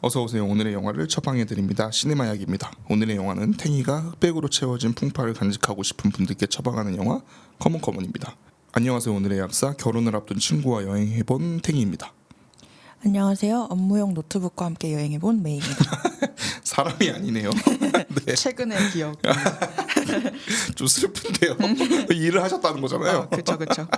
어서 오세요. 오늘의 영화를 처방해드립니다. 시네마약입니다. 오늘의 영화는 탱이가 흑백으로 채워진 풍파를 간직하고 싶은 분들께 처방하는 영화 커먼커먼입니다. 안녕하세요. 오늘의 약사, 결혼을 앞둔 친구와 여행해본 탱이입니다. 안녕하세요. 업무용 노트북과 함께 여행해본 메이입니다. 사람이 아니네요. 네. 최근의 기억. 좀 슬픈데요. 일을 하셨다는 거잖아요. 그렇죠.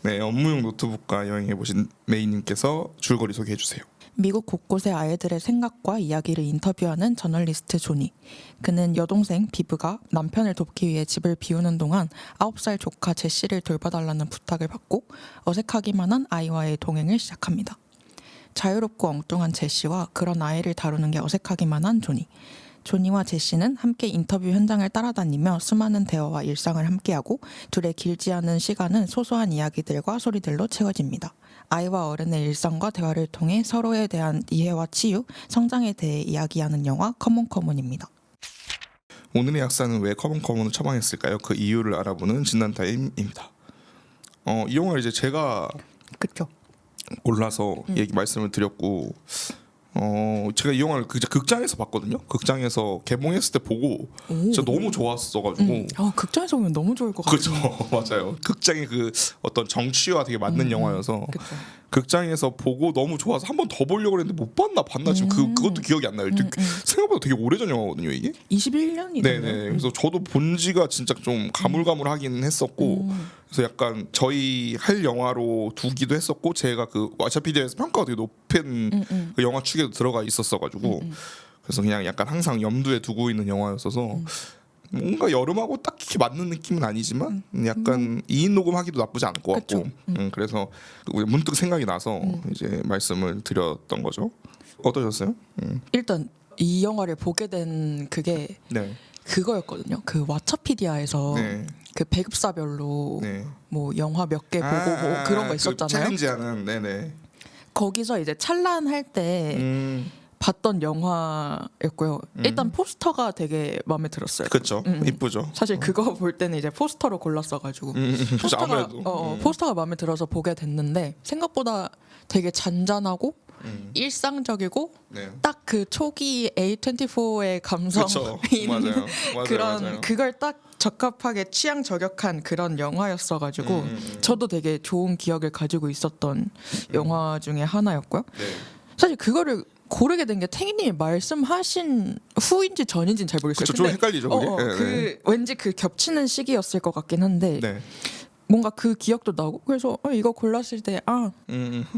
네, 업무용 노트북과 여행해보신 메이님께서 줄거리 소개해주세요. 미국 곳곳의 아이들의 생각과 이야기를 인터뷰하는 저널리스트 조니. 그는 여동생 비브가 남편을 돕기 위해 집을 비우는 동안 9살 조카 제시를 돌봐달라는 부탁을 받고 어색하기만 한 아이와의 동행을 시작합니다. 자유롭고 엉뚱한 제시와 그런 아이를 다루는 게 어색하기만 한 조니. 조니와 제시는 함께 인터뷰 현장을 따라다니며 수많은 대화와 일상을 함께하고 둘의 길지 않은 시간은 소소한 이야기들과 소리들로 채워집니다. 아이와 어른의 일상과 대화를 통해 서로에 대한 이해와 치유, 성장에 대해 이야기하는 영화 커먼커먼입니다. 오늘의 약사는 왜 커먼커먼을 처방했을까요? 그 이유를 알아보는 진단타임입니다. 이 영화를 이제 제가 그렇죠. 골라서 얘기 말씀을 드렸고 제가 이 영화를 극장에서 봤거든요. 극장에서 개봉했을 때 보고 진짜 너무 좋았어가지고 극장에서 보면 너무 좋을 것 같아요. 그렇죠. 맞아요. 극장의 그 어떤 정치와 되게 맞는 영화여서 그쵸. 극장에서 보고 너무 좋아서 한 번 더 보려고 했는데 못 봤나 지금 그것도 기억이 안 나요. 생각보다 되게 오래전 영화거든요 이게. 21년이네요. 네네. 그래서 저도 본 지가 진짜 좀 가물가물하긴 했었고 그래서 약간 저희 할 영화로 두기도 했었고 제가 그 와차피디아에서 평가가 되게 높은 그 영화 축에도 들어가 있었어가지고 그래서 그냥 약간 항상 염두에 두고 있는 영화였어서 뭔가 여름하고 딱히 맞는 느낌은 아니지만 약간 2인 녹음하기도 나쁘지 않을 것 같고 그래서 문득 생각이 나서 이제 말씀을 드렸던 거죠. 어떠셨어요? 일단 이 영화를 보게 된 그게 네. 그거였거든요. 그 왓챠피디아에서 네. 그 배급사별로 네. 뭐 영화 몇 개 보고 뭐 그런 거 있었잖아요. 그 챌린지하는 네네. 거기서 이제 찬란할 때 봤던 영화였고요. 일단 포스터가 되게 마음에 들었어요. 그렇죠. 이쁘죠. 사실 그거 볼 때는 이제 포스터로 골랐어가지고 그렇죠. 아무래도 포스터가 마음에 들어서 보게 됐는데 생각보다 되게 잔잔하고 일상적이고 네. 딱 그 초기 A24의 감성이 그쵸. 있는 맞아요. 그런 맞아요. 그걸 딱 적합하게 취향 저격한 그런 영화였어가지고 저도 되게 좋은 기억을 가지고 있었던 영화 중에 하나였고요. 네. 사실 그거를 고르게 된 게 탱이님이 말씀하신 후인지 전인지는 잘 모르겠어요. 그쵸, 좀 헷갈리죠, 그게? 네, 그 왠지 그 겹치는 시기였을 것 같긴 한데 네. 뭔가 그 기억도 나고 그래서 이거 골랐을 때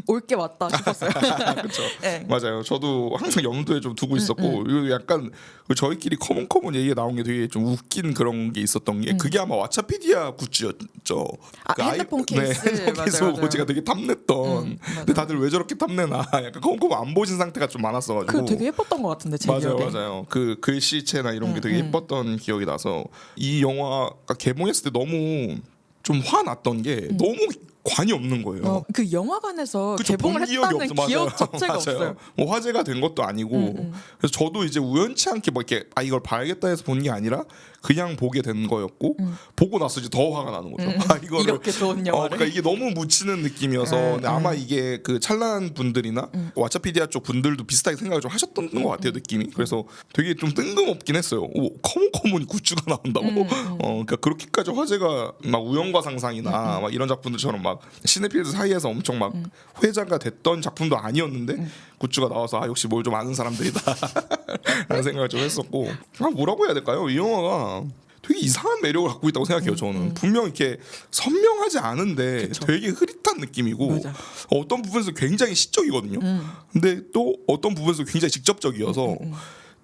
올 게 왔다 싶었어요. 그렇죠. 네. 맞아요. 저도 항상 염두에 좀 두고 있었고 이거 약간 저희끼리 커먼 얘기가 나온 게 되게 좀 웃긴 그런 게 있었던 게 그게 아마 왓챠피디아 굿즈였죠. 그 핸드폰 케이스. 네, 핸드폰 케이스 보고 맞아요. 제가 되게 탐냈던. 근데 다들 왜 저렇게 탐내나 약간 커먼 안 보신 상태가 좀 많았어가지고. 그 되게 예뻤던 것 같은데 제 기억에. 맞아요. 그 글씨체나 이런 게 되게 예뻤던 기억이 나서 이 영화가 개봉했을 때 너무 좀 화났던 게 너무 관이 없는 거예요. 그 영화관에서 그쵸, 개봉을 본 기억이 했다는 없어. 기억 맞아요. 자체가 맞아요. 없어요. 뭐 화제가 된 것도 아니고 그래서 저도 이제 우연치 않게 뭐 이렇게 이걸 봐야겠다 해서 본 게 아니라 그냥 보게 된 거였고 보고 나서 이제 더 화가 나는 거죠. 이거를 이렇게 좋은 영화를. 그러니까 이게 너무 묻히는 느낌이어서 근데 아마 이게 그 찰란 분들이나 왓챠피디아 쪽 분들도 비슷하게 생각을 좀 하셨던 것 같아요 느낌이. 그래서 되게 좀 뜬금없긴 했어요. 커먼 굿즈가 나온다고. 그러니까 그렇게까지 화제가 막 우연과 상상이나 막 이런 작품들처럼 막 시네필드 사이에서 엄청 막 회자가 됐던 작품도 아니었는데 굿즈가 나와서 역시 뭘 좀 아는 사람들이다 라는 생각을 좀 했었고 뭐라고 해야 될까요? 이 영화가 되게 이상한 매력을 갖고 있다고 생각해요. 저는 분명 이렇게 선명하지 않은데 그쵸. 되게 흐릿한 느낌이고 맞아. 어떤 부분에서 굉장히 시적이거든요. 근데 또 어떤 부분에서 굉장히 직접적이어서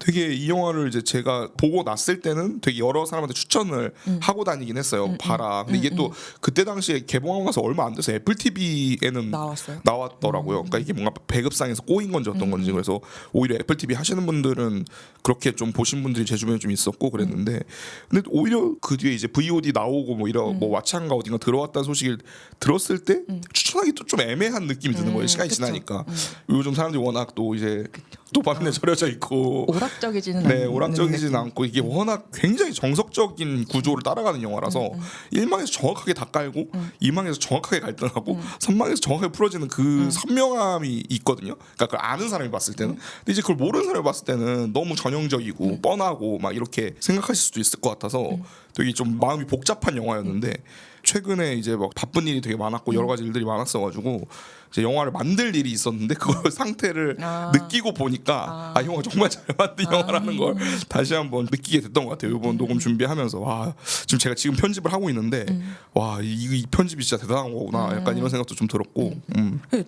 되게 이 영화를 이제 제가 보고 났을 때는 되게 여러 사람한테 추천을 하고 다니긴 했어요. 봐라. 근데 이게 또 그때 당시에 개봉하고 나서 얼마 안 돼서 애플 TV에는 나왔어요? 나왔더라고요. 그러니까 이게 뭔가 배급상에서 꼬인 건지 어떤 건지 그래서 오히려 애플 TV 하시는 분들은 그렇게 좀 보신 분들이 제 주변에 좀 있었고 그랬는데 근데 오히려 그 뒤에 이제 VOD 나오고 뭐 이런 뭐 왓챠인가 어딘가 들어왔다는 소식을 들었을 때 추천하기 또 좀 애매한 느낌이 드는 거예요. 시간이 그쵸. 지나니까 요즘 사람들이 워낙 또 이제 도파민에 절여져 있고 오락적이지는 네, 않는 오락적이지는 느낌. 않고 이게 워낙 굉장히 정석적인 구조를 따라가는 영화라서 1망에서 정확하게 다 깔고 2망에서 정확하게 갈등하고 3망에서 정확하게 풀어지는 그 선명함이 있거든요. 그러니까 그걸 아는 사람이 봤을 때는. 근데 이제 그걸 모르는 사람이 봤을 때는 너무 전형적이고 뻔하고 막 이렇게 생각하실 수도 있을 것 같아서 되게 좀 마음이 복잡한 영화였는데 최근에 이제 막 바쁜 일이 되게 많았고 여러 가지 일들이 많았어가지고 이제 영화를 만들 일이 있었는데 그걸 상태를 느끼고 보니까 이 영화 정말 잘 만든 영화라는 걸 다시 한번 느끼게 됐던 것 같아요. 이번 녹음 준비하면서 와 지금 제가 지금 편집을 하고 있는데 와 이 편집이 진짜 대단한 거구나 약간 이런 생각도 좀 들었고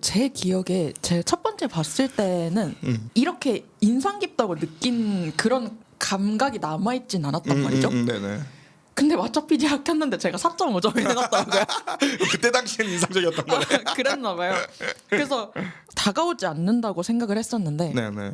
제 기억에 제 첫 번째 봤을 때는 이렇게 인상 깊다고 느낀 그런 감각이 남아있진 않았단 말이죠. 네네. 근데 왓챠PD 켰는데 제가 4.5점이 나갔더라고요. 그때 당시에는 인상적이었던 거네. 그랬나 봐요. 그래서 다가오지 않는다고 생각을 했었는데 네네.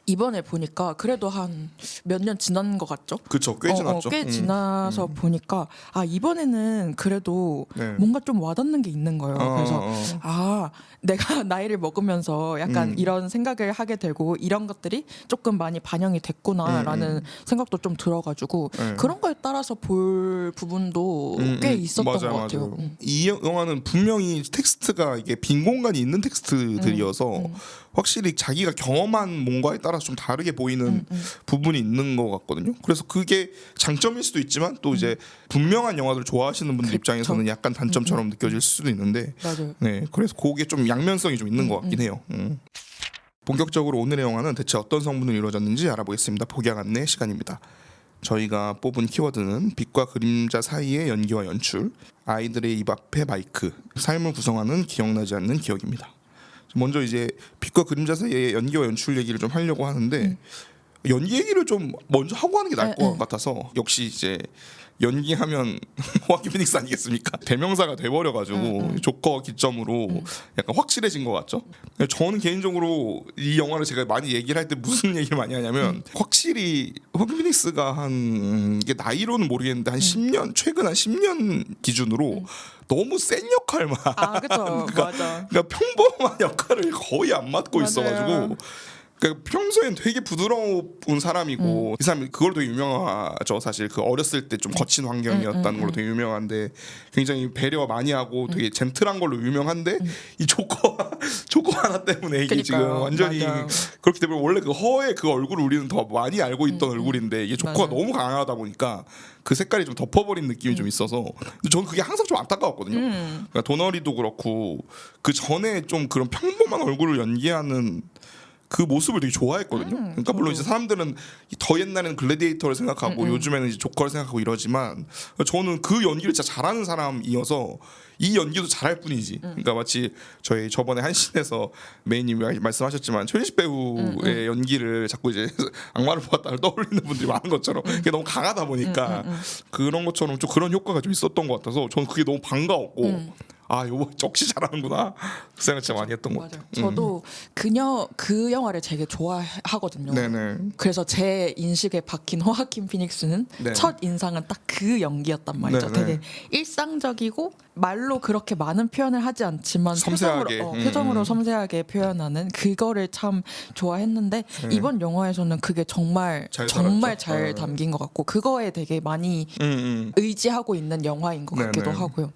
이번에 보니까 그래도 한 몇 년 지난 것 같죠? 그쵸, 꽤 지났죠. 꽤 지나서 보니까 이번에는 그래도 네. 뭔가 좀 와닿는 게 있는 거예요. 그래서 내가 나이를 먹으면서 약간 이런 생각을 하게 되고 이런 것들이 조금 많이 반영이 됐구나라는 생각도 좀 들어가지고 그런 거에 따라서 볼 부분도 꽤 있었던 맞아요, 것 같아요. 맞아요. 이 영화는 분명히 텍스트가 이게 빈 공간이 있는 텍스트들이어서 확실히 자기가 경험한 뭔가에 따라서 좀 다르게 보이는 부분이 있는 것 같거든요. 그래서 그게 장점일 수도 있지만 또 이제 분명한 영화들 좋아하시는 분들 입장에서는 약간 단점처럼 느껴질 수도 있는데 맞아요. 네, 그래서 그게 좀 양면성이 좀 있는 것 같긴 해요. 본격적으로 오늘의 영화는 대체 어떤 성분으로 이루어졌는지 알아보겠습니다. 복약 안내 시간입니다. 저희가 뽑은 키워드는 빛과 그림자 사이의 연기와 연출, 아이들의 입 앞에 마이크, 삶을 구성하는 기억나지 않는 기억입니다. 먼저 이제 빛과 그림자 사이의 연기와 연출 얘기를 좀 하려고 하는데 연기 얘기를 좀 먼저 하고 하는 게 나을 것 같아서 역시 이제 연기하면 호아킨 피닉스 아니겠습니까? 대명사가 돼버려가지고 조커 기점으로 약간 확실해진 것 같죠? 저는 개인적으로 이 영화를 제가 많이 얘기를 할 때 무슨 얘기를 많이 하냐면 확실히 호아킨 피닉스가 한 이게 나이로는 모르겠는데 한 10년 최근 한 10년 기준으로 너무 센 역할만 그쵸. 맞아. 그러니까 평범한 역할을 거의 안 맡고 맞아요. 있어가지고 그러니까 평소엔 되게 부드러운 사람이고 이 사람이 그걸로 되게 유명하죠. 사실 그 어렸을 때 좀 거친 환경이었다는 걸로 되게 유명한데 굉장히 배려 많이 하고 되게 젠틀한 걸로 유명한데 이 조커 하나 때문에 이게 그러니까요. 지금 완전히 맞아. 그렇기 때문에 원래 그 허의 그 얼굴을 우리는 더 많이 알고 있던 얼굴인데 이게 조커가 맞아. 너무 강하다 보니까 그 색깔이 좀 덮어버린 느낌이 좀 있어서 근데 저는 그게 항상 좀 안타까웠거든요. 그러니까 도너리도 그렇고 그 전에 좀 그런 평범한 얼굴을 연기하는 그 모습을 되게 좋아했거든요. 그러니까 물론 이제 사람들은 더 옛날에는 글래디에이터를 생각하고 요즘에는 이제 조커를 생각하고 이러지만 저는 그 연기를 진짜 잘하는 사람이어서 이 연기도 잘할 뿐이지. 그러니까 마치 저희 저번에 한신에서 메인님이 말씀하셨지만 최진식 배우의 연기를 자꾸 이제 악마를 보았다를 떠올리는 분들이 많은 것처럼 그게 너무 강하다 보니까 그런 것처럼 좀 그런 효과가 좀 있었던 것 같아서 저는 그게 너무 반가웠고 요거 역시 잘하는구나 그 생각 진짜 많이 했던 것 같아요. 저도 그 영화를 되게 좋아하거든요. 네네. 그래서 제 인식에 박힌 호아킨 피닉스는 네. 첫 인상은 딱 그 연기였단 말이죠. 네네. 되게 일상적이고 말로 그렇게 많은 표현을 하지 않지만 섬세하게. 표정으로 섬세하게 표현하는 그거를 참 좋아했는데 이번 영화에서는 그게 정말 잘 잘 담긴 것 같고 그거에 되게 많이 의지하고 있는 영화인 것 같기도 네네. 하고요.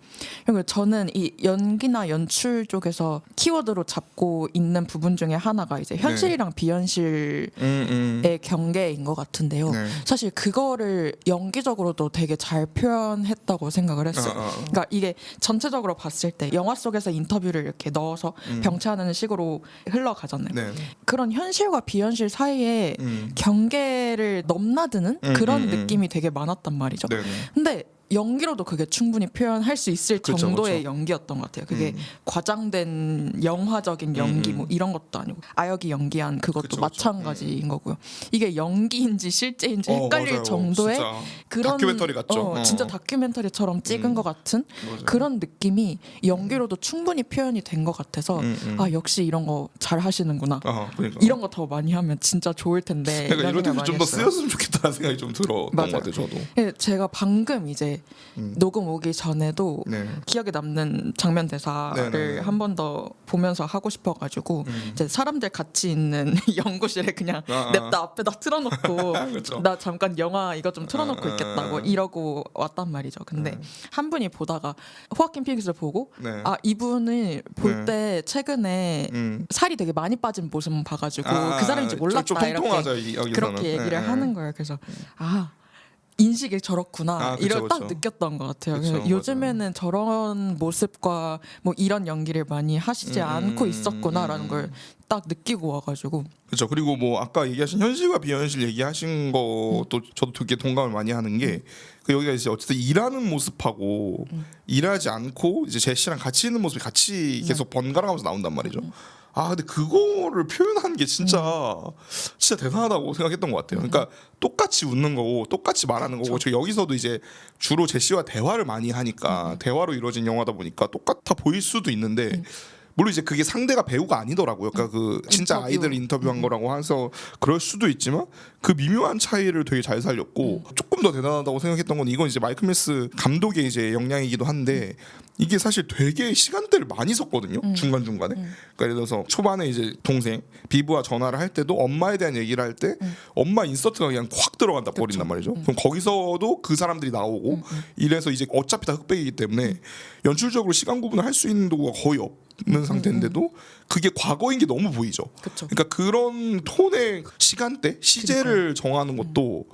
그리고 저는 이 연기나 연출 쪽에서 키워드로 잡고 있는 부분 중에 하나가 이제 현실이랑 비현실의 경계인 것 같은데요. 네. 사실 그거를 연기적으로도 되게 잘 표현했다고 생각을 했어요. 그러니까 이게 전체적으로 봤을 때 영화 속에서 인터뷰를 이렇게 넣어서 병치하는 식으로 흘러가잖아요. 네. 그런 현실과 비현실 사이에 경계를 넘나드는 그런 느낌이 되게 많았단 말이죠. 네네. 근데 연기로도 그게 충분히 표현할 수 있을 그쵸, 정도의 그쵸. 연기였던 것 같아요. 그게 과장된 영화적인 연기 뭐 이런 것도 아니고 아역이 연기한 그것도 그쵸, 그쵸. 마찬가지인 거고요. 이게 연기인지 실제인지 헷갈릴 맞아요. 정도의 진짜 그런 다큐멘터리 같죠. 진짜 다큐멘터리처럼 찍은 것 같은 맞아요. 그런 느낌이 연기로도 충분히 표현이 된 것 같아서 역시 이런 거 잘 하시는구나. 그러니까. 이런 거 더 많이 하면 진짜 좋을 텐데. 그러니까 이럴 생각 때는 많이 좀 더 했어요. 쓰였으면 좋겠다는 생각이 좀 들었던 것 같아요. 저도. 예, 제가 방금 이제 녹음 오기 전에도 네. 기억에 남는 장면 대사를 네네. 한 번 더 보면서 하고 싶어가지고 이제 사람들 같이 있는 연구실에 그냥 냅다 앞에다 틀어놓고 그렇죠. 나 잠깐 영화 이거 좀 틀어놓고 있겠다고 이러고 왔단 말이죠. 근데 한 분이 보다가 호아킨 피닉스를 보고 네. 아 이분을 볼 네. 때 최근에 살이 되게 많이 빠진 모습 봐가지고 그 사람인지 몰랐다 좀 이렇게 통통하죠, 여기서는. 그렇게 얘기를 네. 하는 거예요. 그래서 아 인식이 저렇구나 아, 그쵸, 이걸 딱 그쵸. 느꼈던 것 같아요. 그쵸, 그래서 요즘에는 저런 모습과 뭐 이런 연기를 많이 하시지 않고 있었구나라는 걸 딱 느끼고 와가지고 그렇죠. 그리고 뭐 아까 얘기하신 현실과 비현실 얘기하신 것도 저도 되게 동감을 많이 하는 게 그 여기가 이제 어쨌든 일하는 모습하고 일하지 않고 이제 제시랑 같이 있는 모습이 같이 계속 번갈아가면서 나온단 말이죠. 아 근데 그거를 표현한 게 진짜 대단하다고 생각했던 것 같아요. 그러니까 똑같이 웃는 거고 똑같이 말하는 거고 저 여기서도 이제 주로 제시와 대화를 많이 하니까 대화로 이루어진 영화다 보니까 똑같아 보일 수도 있는데 물론 이제 그게 상대가 배우가 아니더라고요. 그러니까 그 진짜 인터뷰. 아이들 인터뷰한 거라고 해서 그럴 수도 있지만 그 미묘한 차이를 되게 잘 살렸고 조금 더 대단하다고 생각했던 건 이건 이제 마이클 매스 감독의 이제 역량이기도 한데 이게 사실 되게 시간대를 많이 썼거든요. 중간 중간에. 그러니까 예를 들어서 초반에 이제 동생 비브와 전화를 할 때도 엄마에 대한 얘기를 할 때 엄마 인서트가 그냥 확 들어간다 버린단 말이죠. 그럼 거기서도 그 사람들이 나오고 이래서 이제 어차피 다 흑백이기 때문에 연출적으로 시간 구분을 할 수 있는 도구가 거의 없는 상태인데도 그게 과거인 게 너무 보이죠. 그쵸. 그러니까 그런 톤의 시간대, 시제를 정하는 것도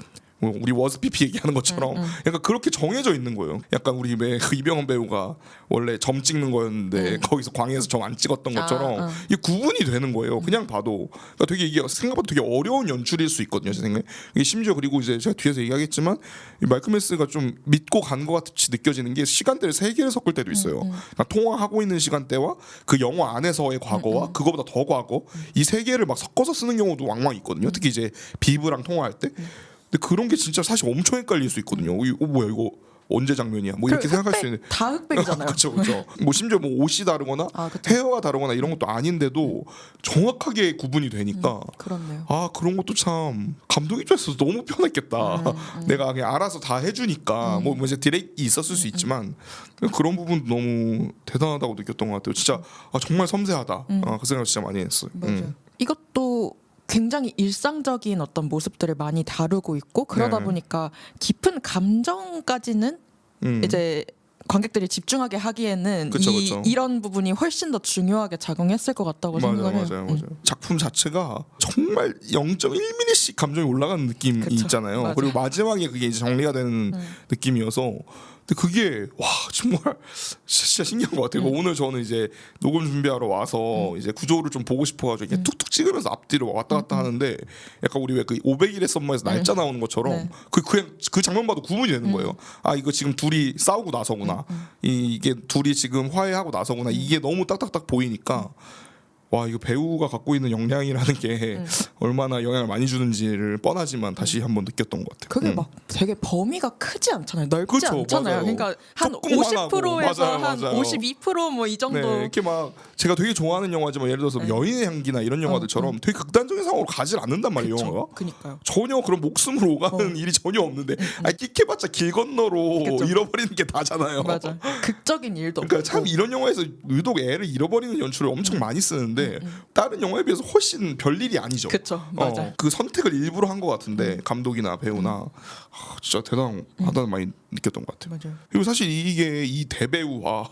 뭐 우리 워스피피 얘기하는 것처럼 약간 그렇게 정해져 있는 거예요. 약간 우리 그 이병헌 배우가 원래 점 찍는 거였는데 거기서 광해에서 점 안 찍었던 것처럼 이게 구분이 되는 거예요. 그냥 봐도 그러니까 되게 이게 생각보다 되게 어려운 연출일 수 있거든요. 제 생각에 이게 심지어 그리고 이제 제가 뒤에서 얘기하겠지만 이 마이클 매스가 좀 믿고 간 것 같이 느껴지는 게 시간대를 세 개를 섞을 때도 있어요. 그러니까 통화하고 있는 시간대와 그 영화 안에서의 과거와 그거보다 더 과거 이 세 개를 막 섞어서 쓰는 경우도 왕왕 있거든요. 특히 이제 비브랑 통화할 때. 근데 그런 게 진짜 사실 엄청 헷갈릴 수 있거든요. 뭐야 이거 언제 장면이야? 뭐 이렇게 생각할 수 있는. 다 흑백이잖아요. 그렇죠, 그렇죠. 뭐 심지어 뭐 옷이 다르거나 그쵸. 헤어가 다르거나 이런 것도 아닌데도 정확하게 구분이 되니까. 그렇네요. 아 그런 것도 참 감독 입장에서 너무 편했겠다. 내가 그냥 알아서 다 해주니까 뭐 이제 디렉이 있었을 수 있지만 그런 부분도 너무 대단하다고 느꼈던 것 같아요. 진짜 정말 섬세하다. 그 생각 진짜 많이 했어요. 맞아요. 이것도 굉장히 일상적인 어떤 모습들을 많이 다루고 있고 그러다 네. 보니까 깊은 감정까지는 이제 관객들이 집중하게 하기에는 그쵸, 그쵸. 이런 부분이 훨씬 더 중요하게 작용했을 것 같다고 생각을 해요. 맞아요. 작품 자체가 정말 0.1mm씩 감정이 올라가는 느낌이 그쵸, 있잖아요. 맞아요. 그리고 마지막에 그게 이제 정리가 되는 느낌이어서. 근데 그게 와 정말 진짜 신기한 것 같아요. 오늘 저는 이제 녹음 준비하러 와서 이제 구조를 좀 보고 싶어가지고 이게 툭툭 찍으면서 앞뒤로 왔다 갔다 하는데 약간 우리 왜 그 500일의 썸머에서 날짜 나오는 것처럼 네. 그냥 그 장면 봐도 구분이 되는 거예요. 아 이거 지금 둘이 싸우고 나서구나. 이게 둘이 지금 화해하고 나서구나. 이게 너무 딱딱딱 보이니까. 와 이거 배우가 갖고 있는 역량이라는 게 얼마나 영향을 많이 주는지를 뻔하지만 다시 한번 느꼈던 것 같아요. 그게 막 되게 범위가 크지 않잖아요. 넓지 그쵸, 않잖아요. 맞아요. 그러니까 한 조금 50%에서 화나고. 한 맞아요. 52%뭐 이 정도. 네, 이렇게 막 제가 되게 좋아하는 영화지만 예를 들어서 여인의 향기나 이런 영화들처럼 되게 극단적인 상황으로 가질 않는단 말이에요. 영화가 그니까요. 전혀 그런 목숨으로 오가는 일이 전혀 없는데 끽해봤자 길 건너로 그쵸. 잃어버리는 게 다잖아요. 맞아. 극적인 일도 그러니까 없고. 참 이런 영화에서 유독 애를 잃어버리는 연출을 엄청 많이 쓰는데 다른 영화에 비해서 훨씬 별일이 아니죠. 그쵸, 맞아요. 그 선택을 일부러 한 것 같은데 감독이나 배우나 진짜 대단하다는 많이 느꼈던 것 같아요. 맞아요. 그리고 사실 이게 이 대배우와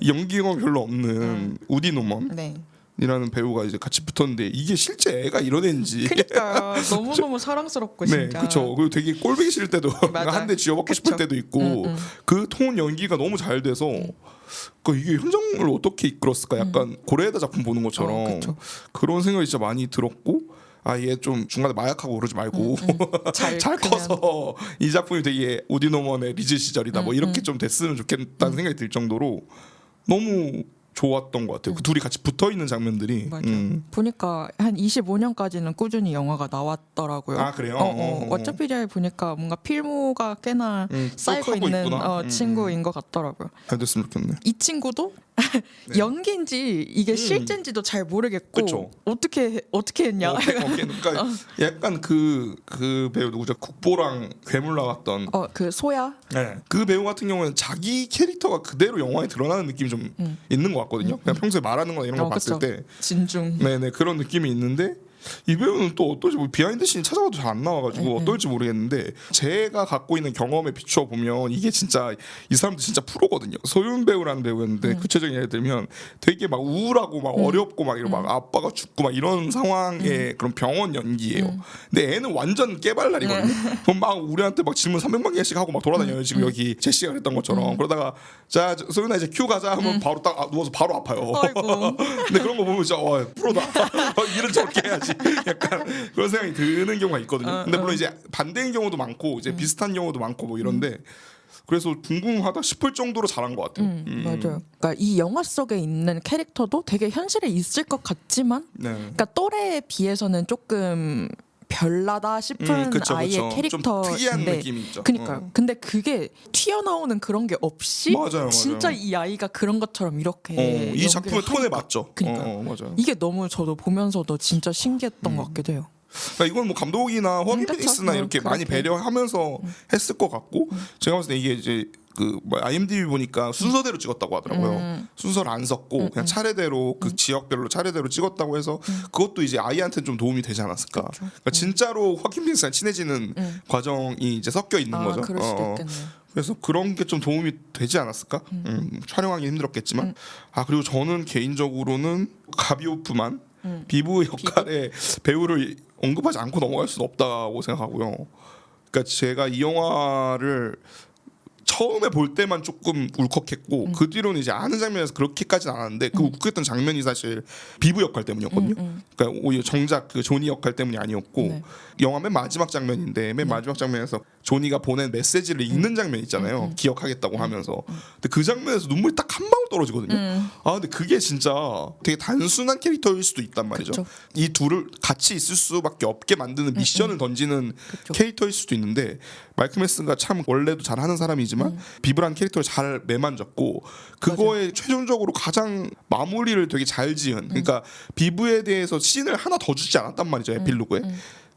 이 연기 경험 별로 없는 우디 노먼 네. 이라는 배우가 이제 같이 붙었는데 이게 실제 애가 이런 애인지 그러니까 너무너무 사랑스럽고 네, 진짜. 그렇죠. 그리고 되게 꼴보기 싫을 때도 맞아. 한 대 쥐어박고 싶을 그쵸. 때도 있고 그 톤 연기가 너무 잘 돼서 그 이게 현장을 어떻게 이끌었을까 약간 고레에다 작품 보는 것처럼 그쵸. 그런 생각이 진짜 많이 들었고 아 얘 좀 중간에 마약하고 그러지 말고 잘 잘 크면. 커서 이 작품이 되게 우디 노먼의 리즈 시절이다 뭐 이렇게 좀 됐으면 좋겠다는 생각이 들 정도로 너무 좋았던 것 같아요. 그 둘이 같이 붙어 있는 장면들이. 맞아. 보니까 한 25년까지는 꾸준히 영화가 나왔더라고요. 아 그래요? 워처피디아에 보니까 뭔가 필모가 꽤나 쌓이고 하고 있는 있구나. 친구인 것 같더라고요. 잘 됐으면 좋겠네. 이 친구도 네. 연기인지 이게 실제인지도 잘 모르겠고 그쵸. 어떻게 했냐. 그러니까 약간 그 배우 누구죠? 국보랑 괴물 나왔던 그 소야. 네. 그 배우 같은 경우는 자기 캐릭터가 그대로 영화에 드러나는 느낌이 좀 있는 것 같거든요. 그냥 평소에 말하는 거나 이런 거 봤을 그쵸. 때 진중. 네네 그런 느낌이 있는데 이 배우는 또 어떨지 비하인드 씬이 찾아봐도 잘 안 나와가지고 어떨지 모르겠는데 제가 갖고 있는 경험에 비추어 보면 이게 진짜 이 사람도 진짜 프로거든요. 소윤 배우라는 배우였는데 구체적인 예를 들면 되게 막 우울하고 막 어렵고 막 이런 막 아빠가 죽고 막 이런 상황의 그런 병원 연기예요. 근데 애는 완전 깨발랄이거든요. 그럼 막 우리한테 막 질문 300만 개씩 하고 막 돌아다녀요. 지금 여기 제시가 그랬던 것처럼. 그러다가 자 소윤아 이제 큐 가자 하면 바로 딱 누워서 바로 아파요. 아이고. 근데 그런 거 보면 진짜 프로다. 일은 저렇게 해야지. 약간 그런 생각이 드는 경우가 있거든요. 근데 물론 이제 반대인 경우도 많고 이제 비슷한 경우도 많고 뭐 이런데 그래서 궁금하다 싶을 정도로 잘한 것 같아요. 맞아요. 그러니까 이 영화 속에 있는 캐릭터도 되게 현실에 있을 것 같지만, 네. 그러니까 또래에 비해서는 조금 별나다 싶은 그쵸, 아이의 그쵸. 좀 특이한 캐릭터인데, 느낌이 있죠. 그니까요. 근데 그게 튀어나오는 그런 게 없이 맞아요. 진짜 이 아이가 그런 것처럼 이렇게 이 작품의 톤에 하니까. 맞죠. 그러니까요. 맞아요. 이게 너무 저도 보면서도 진짜 신기했던 것 같기도 해요. 그러니까 이건 뭐 감독이나 호아킨 그쵸. 피닉스나 이렇게 많이 그렇게. 배려하면서 했을 것 같고 제가 봤을 때 이게 이제 IMDb 보니까 순서대로 찍었다고 하더라고요. 순서를 안 섞고 그냥 차례대로 그 지역별로 차례대로 찍었다고 해서 그것도 이제 아이한테는 좀 도움이 되지 않았을까. 그러니까 진짜로 호아킨 피닉스랑 친해지는 과정이 이제 섞여 있는 거죠. 그럴 수도 있겠네요. 그래서 그런 게 좀 도움이 되지 않았을까? 촬영하기 힘들었겠지만 그리고 저는 개인적으로는 가비오프만 비브 역할의 배우를 언급하지 않고 넘어갈 수는 없다고 생각하고요. 그러니까 제가 이 영화를 처음에 볼 때만 조금 울컥했고 그 뒤로는 이제 아는 장면에서 그렇게까지는 않았는데 그 울컥했던 장면이 사실 비브 역할 때문이었거든요. 그러니까 오히려 정작 그 조니 역할 때문이 아니었고 네. 영화 맨 마지막 장면인데 맨 마지막 장면에서 조니가 보낸 메시지를 읽는 장면 있잖아요. 기억하겠다고 하면서. 근데 그 장면에서 눈물이 딱 한 방울 떨어지거든요. 근데 그게 진짜 되게 단순한 캐릭터일 수도 있단 말이죠. 그쵸. 이 둘을 같이 있을 수밖에 없게 만드는 미션을 던지는 그쵸. 캐릭터일 수도 있는데 마이크 메스가 참 원래도 잘하는 사람이지만 비브란 캐릭터를 잘 매만졌고 그거에 최종적으로 가장 마무리를 되게 잘 지은 그러니까 비브에 대해서 씬을 하나 더 주지 않았단 말이죠 에필로그에.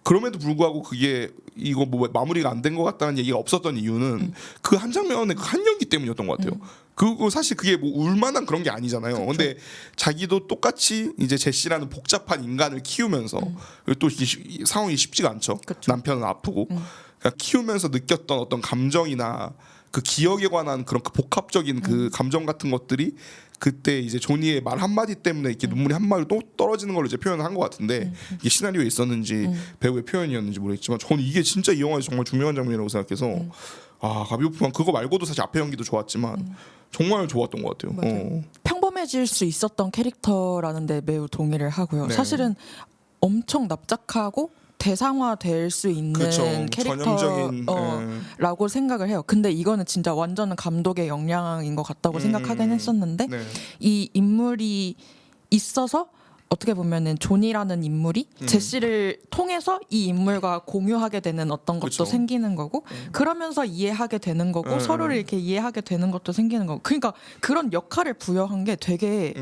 그럼에도 불구하고 그게 이거 뭐 마무리가 안 된 것 같다는 얘기가 없었던 이유는 그 한 장면의 그 한 연기 때문이었던 것 같아요. 그리고 사실 그게 뭐 울만한 그런 게 아니잖아요. 근데 자기도 똑같이 이제 제시라는 복잡한 인간을 키우면서 그리고 또 이 상황이 쉽지가 않죠. 그쵸. 남편은 아프고 그러니까 키우면서 느꼈던 어떤 감정이나 그 기억에 관한 그런 그 복합적인 그 감정 같은 것들이 그때 이제 조니의 말 한마디 때문에 이렇게 눈물이 한 마디 또 떨어지는 걸로 이제 표현을 한 것 같은데 이게 시나리오에 있었는지 배우의 표현이었는지 모르겠지만 저는 이게 진짜 이 영화에서 정말 중요한 장면이라고 생각해서 가비오프만 그거 말고도 사실 앞에 연기도 좋았지만 정말 좋았던 것 같아요. 맞아요. 평범해질 수 있었던 캐릭터라는 데 매우 동의를 하고요. 네. 사실은 엄청 납작하고 대상화될 수 있는 그렇죠. 전형적인 캐릭터라고 생각을 해요. 근데 이거는 진짜 완전 감독의 역량인 것 같다고 생각하긴 했었는데 네. 이 인물이 있어서 어떻게 보면은 존이라는 인물이 제시를 통해서 이 인물과 공유하게 되는 어떤 것도 그쵸. 생기는 거고 그러면서 이해하게 되는 거고 서로를 이렇게 이해하게 되는 것도 생기는 거고 그러니까 그런 역할을 부여한 게 되게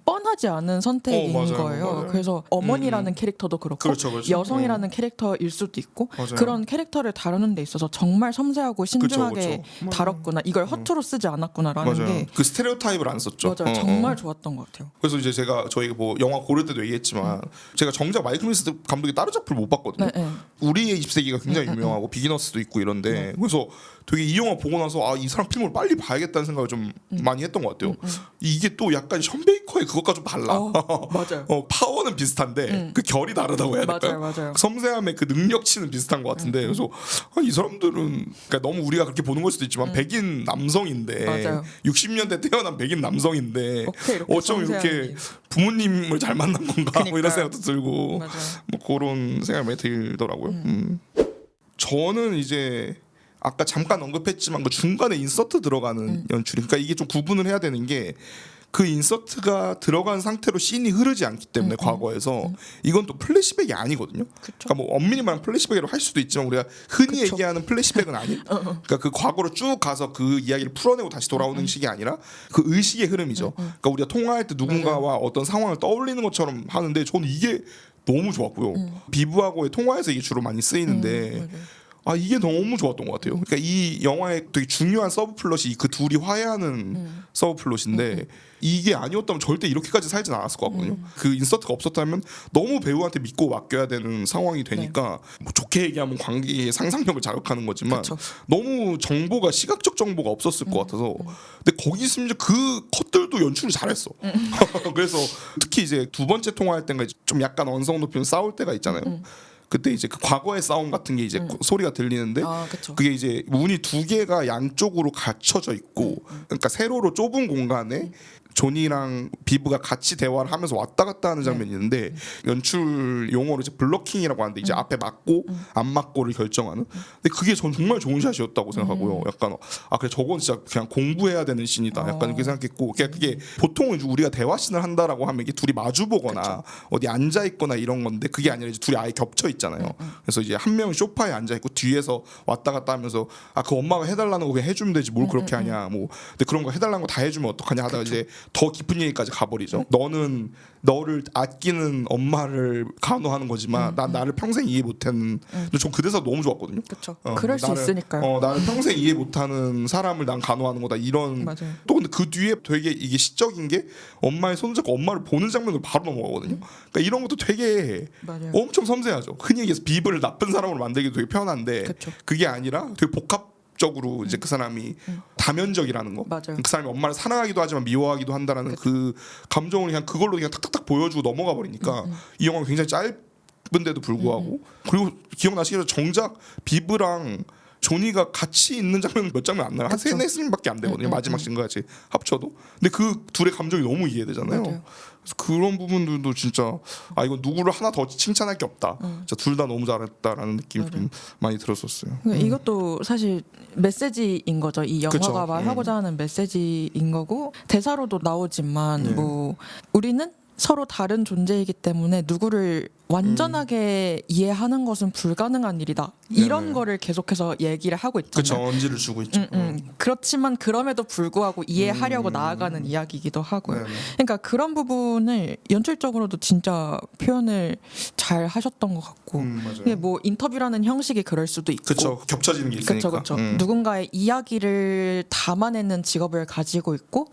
뻔하지 않은 선택인 맞아요, 거예요. 맞아요. 그래서 어머니라는 캐릭터도 그렇고 그렇죠, 그렇죠. 여성이라는 캐릭터일 수도 있고 맞아요. 그런 캐릭터를 다루는 데 있어서 정말 섬세하고 신중하게 그쵸. 다뤘구나 이걸 허투루 쓰지 않았구나라는 맞아요. 게 그 스테레오타입을 안 썼죠. 맞아요. 정말 좋았던 것 같아요. 그래서 이제 저희가 뭐 영화 고를 때도 얘기했지만 제가 정작 마이클 미스 감독의 다른 작품을 못 봤거든요. 네, 네. 우리의 20세기가 굉장히 유명하고 비기너스도 있고 이런데 그래서 되게 이 영화 보고 나서 이 사람 필모를 빨리 봐야겠다는 생각을 좀 많이 했던 것 같아요. 이게 또 약간 션 베이커의 그것과 좀 달라. 맞아요. 파워는 비슷한데 그 결이 다르다고 해야 될까요? 맞아요. 섬세함의 그 능력치는 비슷한 것 같은데 그래서 이 사람들은 그러니까 너무 우리가 그렇게 보는 걸 수도 있지만 백인 남성인데 맞아요. 60년대 태어난 백인 남성인데 이렇게 어쩜 이렇게 섬세하게. 부모님을 잘 만난 건가 뭐 이런 그러니까요. 생각도 들고 맞아요. 뭐 그런 생각이 많이 들더라고요. 저는 이제 아까 잠깐 언급했지만 그 중간에 인서트 들어가는 연출 그러니까 이게 좀 구분을 해야 되는 게 그 인서트가 들어간 상태로 씬이 흐르지 않기 때문에 과거에서 이건 또 플래시백이 아니거든요. 그러니까 뭐 엄밀히 말하면 플래시백이라고 할 수도 있지만 우리가 흔히 그쵸. 얘기하는 플래시백은 아닌. 그러니까 그 과거로 쭉 가서 그 이야기를 풀어내고 다시 돌아오는 식이 아니라 그 의식의 흐름이죠. 그러니까 우리가 통화할 때 누군가와 어떤 상황을 떠올리는 것처럼 하는데 저는 이게 너무 좋았고요. 비브하고의 통화에서 이게 주로 많이 쓰이는데 아 이게 너무 좋았던 것 같아요. 그러니까 이 영화의 되게 중요한 서브 플롯이 그 둘이 화해하는 서브 플롯인데 이게 아니었다면 절대 이렇게까지 살진 않았을 것 같거든요. 그 인서트가 없었다면 너무 배우한테 믿고 맡겨야 되는 상황이 되니까 뭐 좋게 얘기하면 관계의 상상력을 자극하는 거지만 그쵸. 너무 정보가 시각적 정보가 없었을 것 같아서 근데 거기 심지어 그 컷들도 연출을 잘했어. 그래서 특히 이제 두 번째 통화할 때가 좀 약간 언성 높이면 싸울 때가 있잖아요. 그때 이제 그 과거의 싸움 같은 게 이제 소리가 들리는데 그쵸. 그게 이제 문이 두 개가 양쪽으로 갇혀져 있고 그러니까 세로로 좁은 공간에 존이랑 비브가 같이 대화를 하면서 왔다 갔다 하는 장면이 있는데 연출 용어로 이제 블러킹이라고 하는데 이제 앞에 맞고 안 맞고를 결정하는. 근데 그게 전 정말 좋은 샷이었다고 생각하고요. 약간 아 그래 저건 진짜 그냥 공부해야 되는 씬이다. 약간 이렇게 생각했고 그게 보통은 우리가 대화 씬을 한다라고 하면 이게 둘이 마주 보거나 어디 앉아 있거나 이런 건데 그게 아니라 이제 둘이 아예 겹쳐 있잖아요. 그래서 이제 한 명은 소파에 앉아 있고 뒤에서 왔다 갔다 하면서 아 그 엄마가 해달라는 거 그냥 해주면 되지 뭘 그렇게 하냐 뭐 근데 그런 거 해달라는 거 다 해주면 어떡하냐 하다가 이제 더 깊은 얘기까지 가버리죠. 너는 너를 아끼는 엄마를 간호하는 거지만 난 나를 평생 이해 못하는. 근데 전 그 대사 너무 좋았거든요. 그렇죠. 그럴 수 있으니까요. 나를 평생 이해 못하는 사람을 난 간호하는 거다 이런. 맞아요. 또 근데 그 뒤에 되게 이게 시적인 게 엄마의 손을 잡고 엄마를 보는 장면으로 바로 넘어가거든요. 그러니까 이런 것도 되게 맞아요. 엄청 섬세하죠. 흔히 얘기해서 비브를 나쁜 사람으로 만들기도 되게 편한데 그쵸. 그게 아니라 되게 복합적으로 이제 그 사람이 다면적이라는 거. 맞아요. 그 사람이 엄마를 사랑하기도 하지만 미워하기도 한다라는 그 감정을 그냥 그걸로 그냥 탁탁탁 보여주고 넘어가 버리니까 이 영화가 굉장히 짧은데도 불구하고 그리고 기억나시겠죠? 정작 비브랑 조니가 같이 있는 장면은 몇 장면 안 나요. 한 그쵸. 세네 씬밖에 안 되거든요. 마지막 씬까지 합쳐도. 근데 그 둘의 감정이 너무 이해되잖아요. 맞아요. 그래서 그런 부분들도 진짜 아 이거 누구를 하나 더 칭찬할 게 없다. 진짜 둘 다 너무 잘했다라는 느낌이 좀 많이 들었었어요. 그러니까 이것도 사실 메시지인 거죠. 이 영화가 그쵸. 말하고자 하는 메시지인 거고 대사로도 나오지만 뭐 우리는 서로 다른 존재이기 때문에 누구를 완전하게 이해하는 것은 불가능한 일이다. 이런 네네. 거를 계속해서 얘기를 하고 그쵸 있잖아요. 언지를 주고 있죠. 그렇지만 그럼에도 불구하고 이해하려고 나아가는 이야기이기도 하고요. 네네. 그러니까 그런 부분을 연출적으로도 진짜 표현을 잘 하셨던 것 같고 맞아요. 이게 뭐 인터뷰라는 형식이 그럴 수도 있고 그쵸 겹쳐지는 게 있으니까. 그렇죠. 누군가의 이야기를 담아내는 직업을 가지고 있고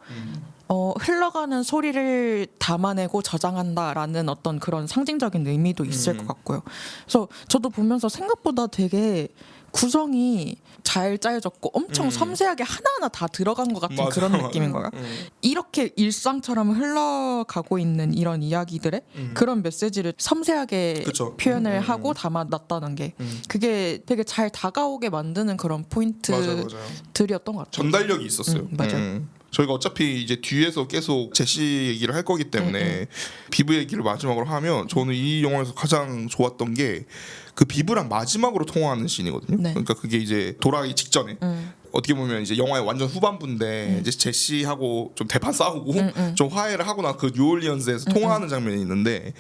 흘러가는 소리를 담아내고 저장한다라는 어떤 그런 상징적인 의미도 있을 것 같고요. 그래서 저도 보면서 생각보다 되게 구성이 잘 짜여졌고 엄청 섬세하게 하나하나 다 들어간 것 같은 맞아, 그런 맞아. 느낌인 거예요. 이렇게 일상처럼 흘러가고 있는 이런 이야기들의 그런 메시지를 섬세하게 그쵸. 표현을 하고 담아놨다는 게 그게 되게 잘 다가오게 만드는 그런 포인트들이었던 맞아요. 것 같아요. 전달력이 있었어요. 맞아요. 저희가 어차피 이제 뒤에서 계속 제시 얘기를 할 거기 때문에 비브 얘기를 마지막으로 하면 저는 이 영화에서 가장 좋았던 게 그 비브랑 마지막으로 통화하는 씬이거든요. 네. 그러니까 그게 이제 돌아가기 직전에 어떻게 보면 이제 영화의 완전 후반부인데 이제 제시하고 좀 대판 싸우고 좀 화해를 하고 나 그 뉴올리언스에서 통화하는 장면이 있는데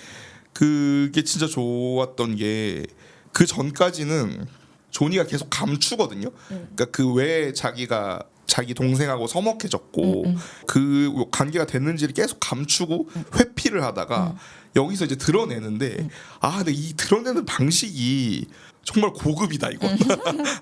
그게 진짜 좋았던 게 그 전까지는 조니가 계속 감추거든요. 그러니까 그 왜 자기 동생하고 서먹해졌고 그 관계가 됐는지를 계속 감추고 회피를 하다가 여기서 이제 드러내는데 아 근데 이 드러내는 방식이 정말 고급이다 이건.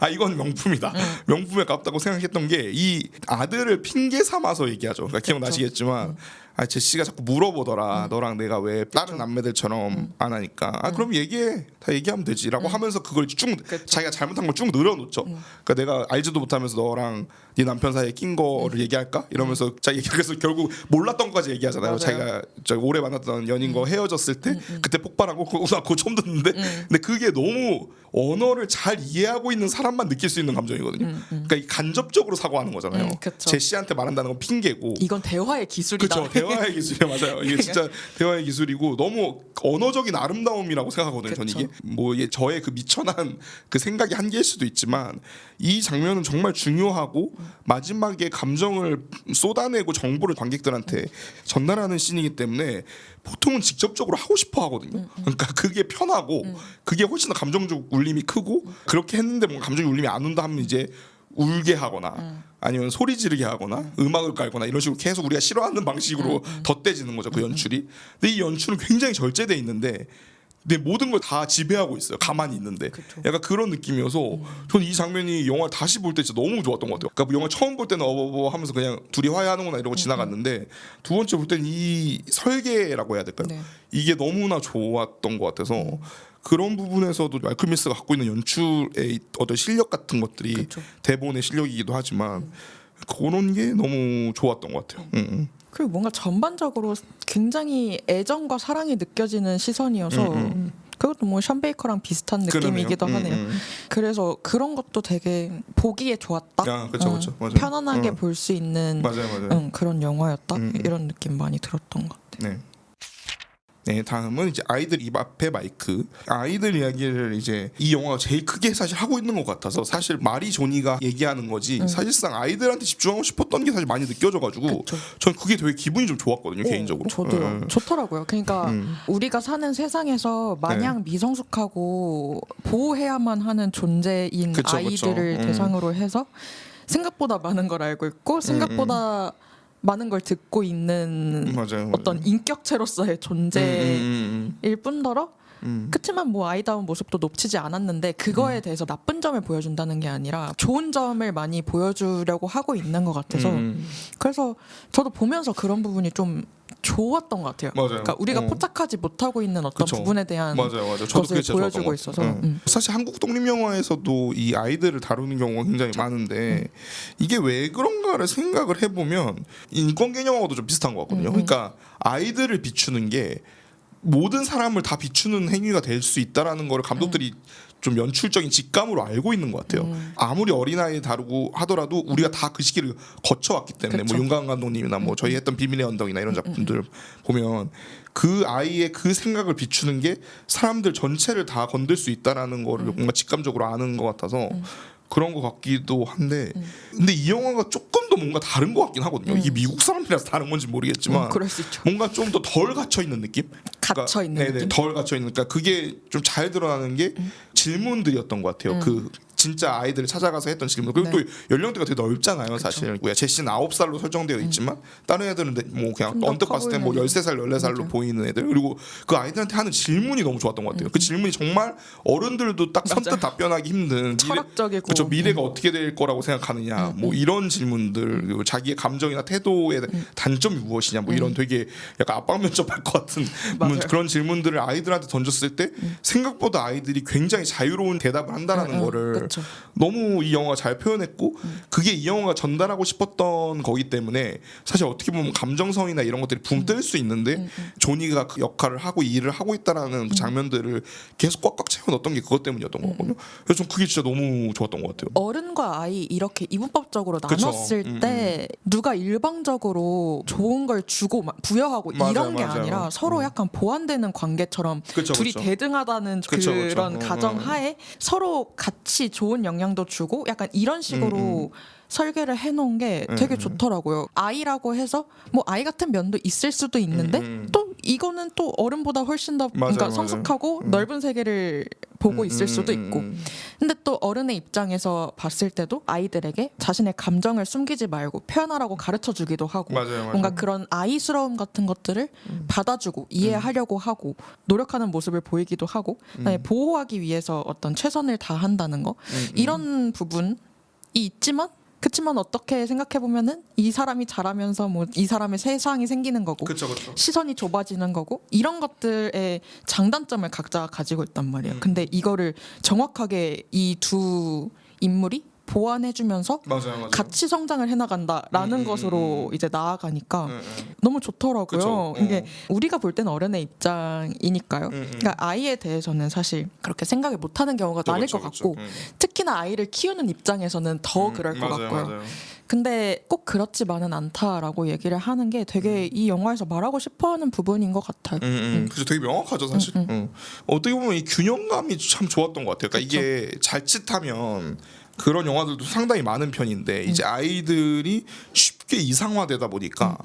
아 이건 명품이다. 명품에 값다고 생각했던 게 이 아들을 핑계 삼아서 얘기하죠. 그러니까 기억나시겠지만 아 제시가 자꾸 물어보더라. 너랑 내가 왜 다른 남매들처럼 안 하니까. 아 그럼 얘기해. 다 얘기하면 되지라고 하면서 그걸 쭉 자기가 잘못한 걸 쭉 늘어놓죠. 그러니까 내가 알지도 못하면서 너랑 네 남편 사이에 낀 거를 얘기할까? 이러면서 자기 그래서 결국 몰랐던 것까지 얘기하잖아요. 맞아요. 자기가 오래 만났던 연인과 헤어졌을 때 그때 폭발하고 나 그거 처음 듣는데 근데 그게 너무 언어를 잘 이해하고 있는 사람만 느낄 수 있는 감정이거든요. 그러니까 이 간접적으로 사고하는 거잖아요. 그쵸. 제시한테 말한다는 건 핑계고. 이건 대화의 기술이다. 그렇죠. 대화의 기술이에요. 맞아요. 이게 진짜 대화의 기술이고 너무 언어적인 아름다움이라고 생각하거든요. 저는 그쵸. 이게 뭐 이게 저의 그 미천한 그 생각이 한계일 수도 있지만 이 장면은 정말 중요하고 마지막에 감정을 쏟아내고 정보를 관객들한테 전달하는 씬이기 때문에 보통은 직접적으로 하고 싶어 하거든요. 그러니까 그게 편하고 그게 훨씬 더 감정적 울림이 크고 그렇게 했는데 뭔가 감정 울림이 안 온다 하면 이제 울게 하거나 아니면 소리 지르게 하거나 음악을 깔거나 이런 식으로 계속 우리가 싫어하는 방식으로 덧대지는 거죠. 그 연출이. 근데 이 연출은 굉장히 절제돼 있는데 내 모든 걸 다 지배하고 있어요. 가만히 있는데. 그쵸. 약간 그런 느낌이어서 저는 이 장면이 영화 다시 볼 때 진짜 너무 좋았던 것 같아요. 그러니까 영화 처음 볼 때는 어버버 하면서 그냥 둘이 화해하는구나 이러고 지나갔는데 두 번째 볼 때는 이 설계라고 해야 될까요? 네. 이게 너무나 좋았던 것 같아서 그런 부분에서도 말크미스가 갖고 있는 연출의 어떤 실력 같은 것들이 그쵸. 대본의 실력이기도 하지만 그런 게 너무 좋았던 것 같아요. 그리고 뭔가 전반적으로 굉장히 애정과 사랑이 느껴지는 시선이어서 그것도 뭐 션 베이커랑 비슷한 느낌이기도 하네요. 그래서 그런 것도 되게 보기에 좋았다. 아, 그쵸, 그쵸. 맞아요. 편안하게 볼 수 있는 맞아요. 그런 영화였다. 이런 느낌 많이 들었던 것 같아요. 네. 네, 다음은 이제 아이들 입 앞에 마이크. 아이들 이야기를 이제 이 영화가 제일 크게 사실 하고 있는 것 같아서 사실 마리 조니가 얘기하는 거지 사실상 아이들한테 집중하고 싶었던 게 사실 많이 느껴져가지고 그쵸. 전 그게 되게 기분이 좀 좋았거든요 개인적으로. 저도요. 좋더라고요. 그러니까 우리가 사는 세상에서 마냥 미성숙하고 보호해야만 하는 존재인 그쵸, 아이들을 그쵸. 대상으로 해서 생각보다 많은 걸 알고 있고 생각보다 많은 걸 듣고 있는 맞아요. 어떤 인격체로서의 존재일 뿐더러 그렇지만 뭐 아이다운 모습도 놓치지 않았는데 그거에 대해서 나쁜 점을 보여준다는 게 아니라 좋은 점을 많이 보여주려고 하고 있는 것 같아서 그래서 저도 보면서 그런 부분이 좀 좋았던 것 같아요. 맞아요. 그러니까 우리가 포착하지 못하고 있는 어떤 그쵸. 부분에 대한 맞아요. 저도 그게 것을 진짜 좋았던 보여주고 것 있어서 같아요. 사실 한국 독립 영화에서도 이 아이들을 다루는 경우가 굉장히 많은데 이게 왜 그런가를 생각을 해보면 인권 개념하고도 좀 비슷한 것 같거든요. 그러니까 아이들을 비추는 게 모든 사람을 다 비추는 행위가 될 수 있다라는 거를 감독들이 좀 연출적인 직감으로 알고 있는 것 같아요. 아무리 어린아이 다루고 하더라도 우리가 다 그 시기를 거쳐왔기 때문에 그쵸. 뭐 윤가은 감독님이나 뭐 저희 했던 비밀의 언덕이나 이런 작품들 보면 그 아이의 그 생각을 비추는 게 사람들 전체를 다 건들 수 있다라는 거를 뭔가 직감적으로 아는 것 같아서 그런 것 같기도 한데 근데 이 영화가 조금 더 뭔가 다른 것 같긴 하거든요. 이게 미국 사람이라서 다른 건지 모르겠지만 그럴 수 있죠. 뭔가 좀 더 덜 갇혀 있는 느낌? 갇혀 있는 네네, 느낌? 덜 갇혀 있는. 그러니까 그게 좀 잘 드러나는 게 질문들이었던 것 같아요. 그 진짜 아이들을 찾아가서 했던 질문. 그리고 네. 또 연령대가 되게 넓잖아요, 사실. 제시는 9살로 설정되어 있지만 다른 애들은 뭐 그냥 좀더 언뜻 커 봤을 때 뭐 보이는 13살, 14살로 맞아요. 보이는 애들. 그리고 그 아이들한테 하는 질문이 너무 좋았던 것 같아요. 그 질문이 정말 어른들도 딱 선뜻 맞아요. 답변하기 힘든 철학적이고 그렇죠. 미래가 어떻게 될 거라고 생각하느냐. 뭐 이런 질문들. 그리고 자기의 감정이나 태도의 단점이 무엇이냐. 뭐 이런 되게 약간 압박 면접할 것 같은 맞아요. 그런 질문들을 아이들한테 던졌을 때 생각보다 아이들이 굉장히 자유로운 대답을 한다라는 거를 그쵸. 너무 이 영화가 잘 표현했고 그게 이 영화가 전달하고 싶었던 거기 때문에 사실 어떻게 보면 감정선이나 이런 것들이 붕 뜰 수 있는데 조니가 그 역할을 하고 일을 하고 있다라는 그 장면들을 계속 꽉꽉 채워 넣었던 게 그것 때문이었던 거거든요. 그래서 전 그게 진짜 너무 좋았던 것 같아요. 어른과 아이 이렇게 이분법적으로 그쵸. 나눴을 때 누가 일방적으로 좋은 걸 주고 부여하고 맞아요, 이런 게 맞아요. 아니라 서로 약간 보완되는 관계처럼 그쵸, 둘이 그쵸. 대등하다는 그쵸, 그쵸. 그런 가정 하에 서로 같이 좋은 영향도 주고 약간 이런 식으로 설계를 해놓은 게 되게 좋더라고요. 아이라고 해서 뭐 아이 같은 면도 있을 수도 있는데 또 이거는 또 어른보다 훨씬 더 그러니까 맞아요. 성숙하고 넓은 세계를 보고 있을 수도 있고 근데 또 어른의 입장에서 봤을 때도 아이들에게 자신의 감정을 숨기지 말고 표현하라고 가르쳐 주기도 하고 맞아요. 뭔가 그런 아이스러움 같은 것들을 받아주고 이해하려고 하고 노력하는 모습을 보이기도 하고 그다음에 보호하기 위해서 어떤 최선을 다한다는 거 이런 부분이 있지만 그렇지만 어떻게 생각해 보면은 이 사람이 자라면서 뭐 이 사람의 세상이 생기는 거고 그쵸. 시선이 좁아지는 거고 이런 것들의 장단점을 각자 가지고 있단 말이에요. 근데 이거를 정확하게 이 두 인물이 보완해주면서 맞아요. 같이 성장을 해나간다라는 것으로 이제 나아가니까 너무 좋더라고요. 그쵸. 이게 우리가 볼 때는 어른의 입장이니까요. 그러니까 아이에 대해서는 사실 그렇게 생각을 못하는 경우가 많을 것 같고 특히나 아이를 키우는 입장에서는 더 그럴 것 같고요. 맞아요. 근데 꼭 그렇지만은 않다라고 얘기를 하는 게 되게 이 영화에서 말하고 싶어하는 부분인 것 같아요. 그래서 되게 명확하죠 사실. 어떻게 보면 이 균형감이 참 좋았던 것 같아요. 그러니까 이게 자칫하면 그런 영화들도 상당히 많은 편인데 이제 아이들이 쉽게 이상화되다 보니까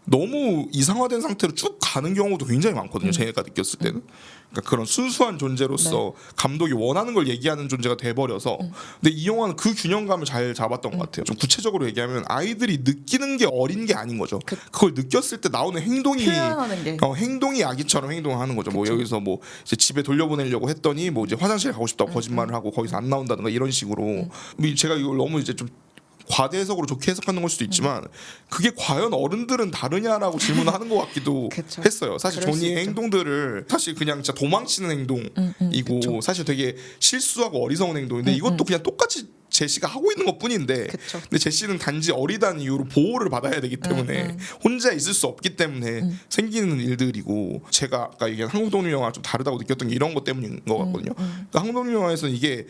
너무 이상화된 상태로 쭉 가는 경우도 굉장히 많거든요. 제가 느꼈을 때는. 그러니까 그런 순수한 존재로서 감독이 원하는 걸 얘기하는 존재가 돼버려서 근데 이 영화는 그 균형감을 잘 잡았던 것 같아요. 좀 구체적으로 얘기하면 아이들이 느끼는 게 어린 게 아닌 거죠. 그걸 느꼈을 때 나오는 행동이 표현하는 게 행동이 아기처럼 행동하는 거죠. 뭐 여기서 뭐 이제 집에 돌려보내려고 했더니 뭐 이제 화장실 가고 싶다고 거짓말을 하고 거기서 안 나온다든가 이런 식으로 제가 이걸 너무 이제 좀 과대 해석으로 좋게 해석하는 걸 수도 있지만 그게 과연 어른들은 다르냐라고 질문을 하는 것 같기도 그쵸. 했어요. 사실 그럴 수 조니의 있죠. 행동들을 사실 그냥 진짜 도망치는 행동이고 그쵸. 사실 되게 실수하고 어리석은 행동인데 이것도 그냥 똑같이 제시가 하고 있는 것뿐인데 그쵸. 근데 제시는 단지 어리다는 이유로 보호를 받아야 되기 때문에 혼자 있을 수 없기 때문에 생기는 일들이고 제가 아까 얘기한 한국 독립 영화가 좀 다르다고 느꼈던 게 이런 것 때문인 것 같거든요. 그러니까 한국 독립 영화에서는 이게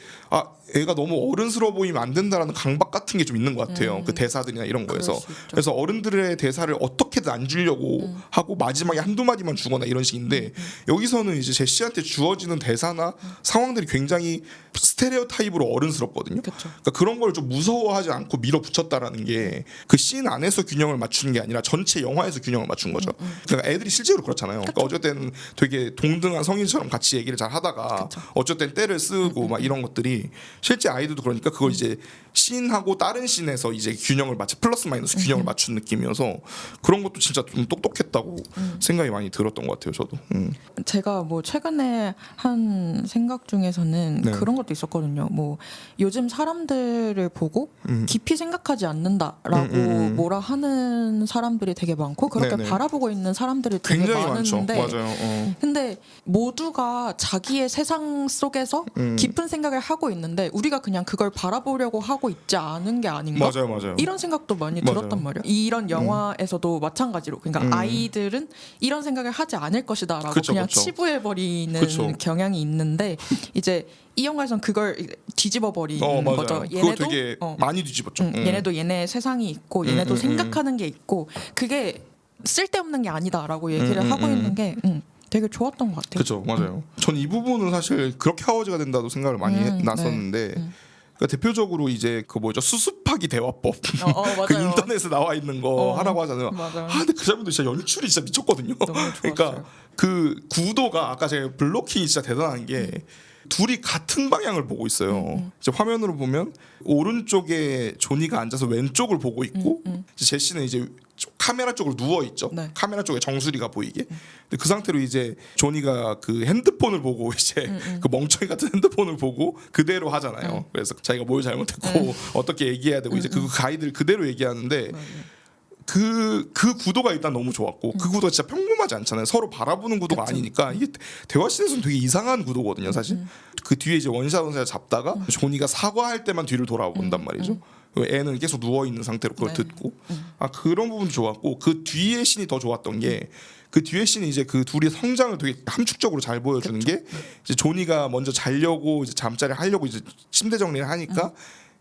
애가 너무 어른스러워 보이면 안 된다라는 강박 같은 게 좀 있는 것 같아요. 그 대사들이나 이런 거에서. 수 있죠. 그래서 어른들의 대사를 어떻게든 안 주려고 하고 마지막에 한두 마디만 주거나 이런 식인데 여기서는 이제 제시한테 주어지는 대사나 상황들이 굉장히 스테레오 타입으로 어른스럽거든요. 그쵸. 그러니까 그런 걸 좀 무서워하지 않고 밀어붙였다라는 게 그 씬 안에서 균형을 맞추는 게 아니라 전체 영화에서 균형을 맞춘 거죠. 그러니까 애들이 실제로 그렇잖아요. 그러니까 어쩔 때는 되게 동등한 성인처럼 같이 얘기를 잘 하다가 어쩔 땐 때를 쓰고 막 이런 것들이 실제 아이들도 그러니까 그걸 이제 씬하고 다른 씬에서 이제 균형을 맞춰 플러스 마이너스 균형을 맞춘 느낌이어서 그런 것도 진짜 좀 똑똑했다고 생각이 많이 들었던 것 같아요. 저도. 제가 뭐 최근에 한 생각 중에서는 네. 그런 것도 있었거든요. 뭐 요즘 사람들을 보고 깊이 생각하지 않는다라고 뭐라 하는 사람들이 되게 많고 그렇게 네네. 바라보고 있는 사람들이 되게 굉장히 많죠. 많은데 맞아요. 근데 모두가 자기의 세상 속에서 깊은 생각을 하고 있는데 우리가 그냥 그걸 바라보려고 하고 있지 않은 게 아닌가? 맞아요. 이런 생각도 많이 맞아요. 들었단 말이에요. 이런 영화에서도 마찬가지로 그러니까 아이들은 이런 생각을 하지 않을 것이다라고 그쵸, 그냥 그쵸. 치부해버리는 그쵸. 경향이 있는데 이제 이 영화에선 그걸 뒤집어버리는 맞아요. 거죠. 그거 되게 많이 뒤집었죠. 얘네도 얘네 세상이 있고 얘네도 생각하는 게 있고 그게 쓸데없는 게 아니다라고 얘기를 하고 있는 게 되게 좋았던 것 같아요. 그렇죠, 맞아요. 전 이 부분은 사실 그렇게 하워즈가 된다고 생각을 많이 났었는데. 그러니까 대표적으로 이제 그 뭐죠 수습하기 대화법 맞아요. 그 인터넷에 나와 있는 거 하라고 하잖아요. 맞아요. 근데 그 장면도 진짜 연출이 진짜 미쳤거든요. 너무 좋았어요. 그러니까 그 구도가 아까 제가 블로킹이 진짜 대단한 게 둘이 같은 방향을 보고 있어요. 이제 화면으로 보면 오른쪽에 조니가 앉아서 왼쪽을 보고 있고 이제 제시는 이제 카메라 쪽으로 누워 있죠. 네. 카메라 쪽에 정수리가 보이게. 근데 그 상태로 이제 조니가 그 핸드폰을 보고 이제 그 멍청이 같은 핸드폰을 보고 그대로 하잖아요. 그래서 자기가 뭘 잘못했고 어떻게 얘기해야 되고 이제 그 가이드를 그대로 얘기하는데 그 구도가 일단 너무 좋았고 그 구도가 진짜 평범하지 않잖아요. 서로 바라보는 구도가 아니니까 이게 대화씬에서는 되게 이상한 구도거든요. 사실 그 뒤에 이제 원샷 잡다가 조니가 사과할 때만 뒤를 돌아본단 말이죠. 애는 계속 누워 있는 상태로 그걸 듣고 그런 부분도 좋았고 그 뒤에 씬이 더 좋았던 게 그 뒤에 씬이 이제 그 둘이 성장을 되게 함축적으로 잘 보여주는 게 이제 조니가 먼저 자려고 이제 잠자리 하려고 이제 침대 정리를 하니까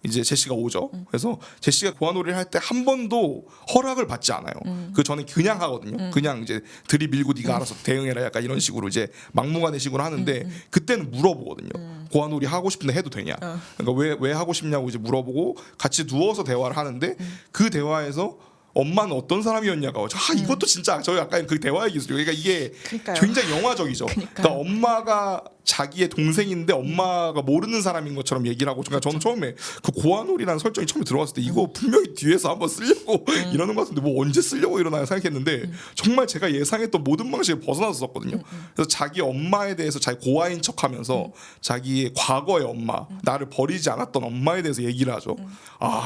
이제 제시가 오죠. 그래서 제시가 고아놀이를 할 때 한 번도 허락을 받지 않아요. 그 전에 그냥 하거든요. 그냥 이제 들이밀고 네가 알아서 대응해라 약간 이런 식으로 이제 막무가내식으로 하는데 그때는 물어보거든요. 고아놀이 하고 싶은데 해도 되냐. 그러니까 왜 하고 싶냐고 이제 물어보고 같이 누워서 대화를 하는데 그 대화에서 엄마는 어떤 사람이었냐가 이것도 진짜 저희 약간 그 대화의 기술이에요. 그러니까 이게 그러니까요. 굉장히 영화적이죠. 그러니까 엄마가 자기의 동생인데 엄마가 모르는 사람인 것처럼 얘기를 하고 그러니까 저는 처음에 그 고아놀이라는 설정이 처음에 들어갔을 때 이거 분명히 뒤에서 한번 쓰려고 이러는 것 같은데 뭐 언제 쓰려고 이러나 생각했는데 정말 제가 예상했던 모든 방식을 벗어나서 썼거든요. 그래서 자기 엄마에 대해서 자기 고아인 척하면서 자기의 과거의 엄마 나를 버리지 않았던 엄마에 대해서 얘기를 하죠.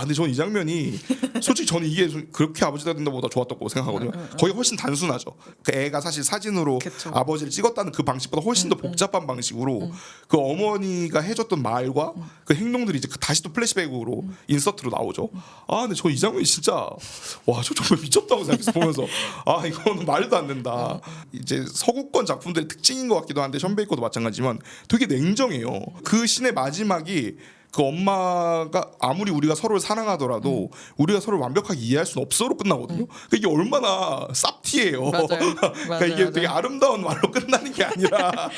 근데 저는 이 장면이 솔직히 저는 이게 그렇게 아버지가 된다보다 좋았다고 생각하거든요. 거의 훨씬 단순하죠. 그 애가 사실 사진으로 그쵸. 아버지를 찍었다는 그 방식보다 훨씬 더 복잡한 방식 식으로 그 어머니가 해줬던 말과 그 행동들이 이제 다시 또 플래시백으로 인서트로 나오죠. 아 근데 저 이 장면이 진짜 와 저 정말 미쳤다고 생각해서 보면서 아 이거는 말도 안 된다. 이제 서구권 작품들의 특징인 것 같기도 한데 션 베이커도 마찬가지지만 되게 냉정해요. 그 씬의 마지막이 그 엄마가 아무리 우리가 서로를 사랑하더라도 우리가 서로를 완벽하게 이해할 수는 없어로 끝나거든요. 그러니까 이게 얼마나 쌉티예요. 맞아요. 그러니까 이게 되게 아름다운 말로 끝나는 게 아니라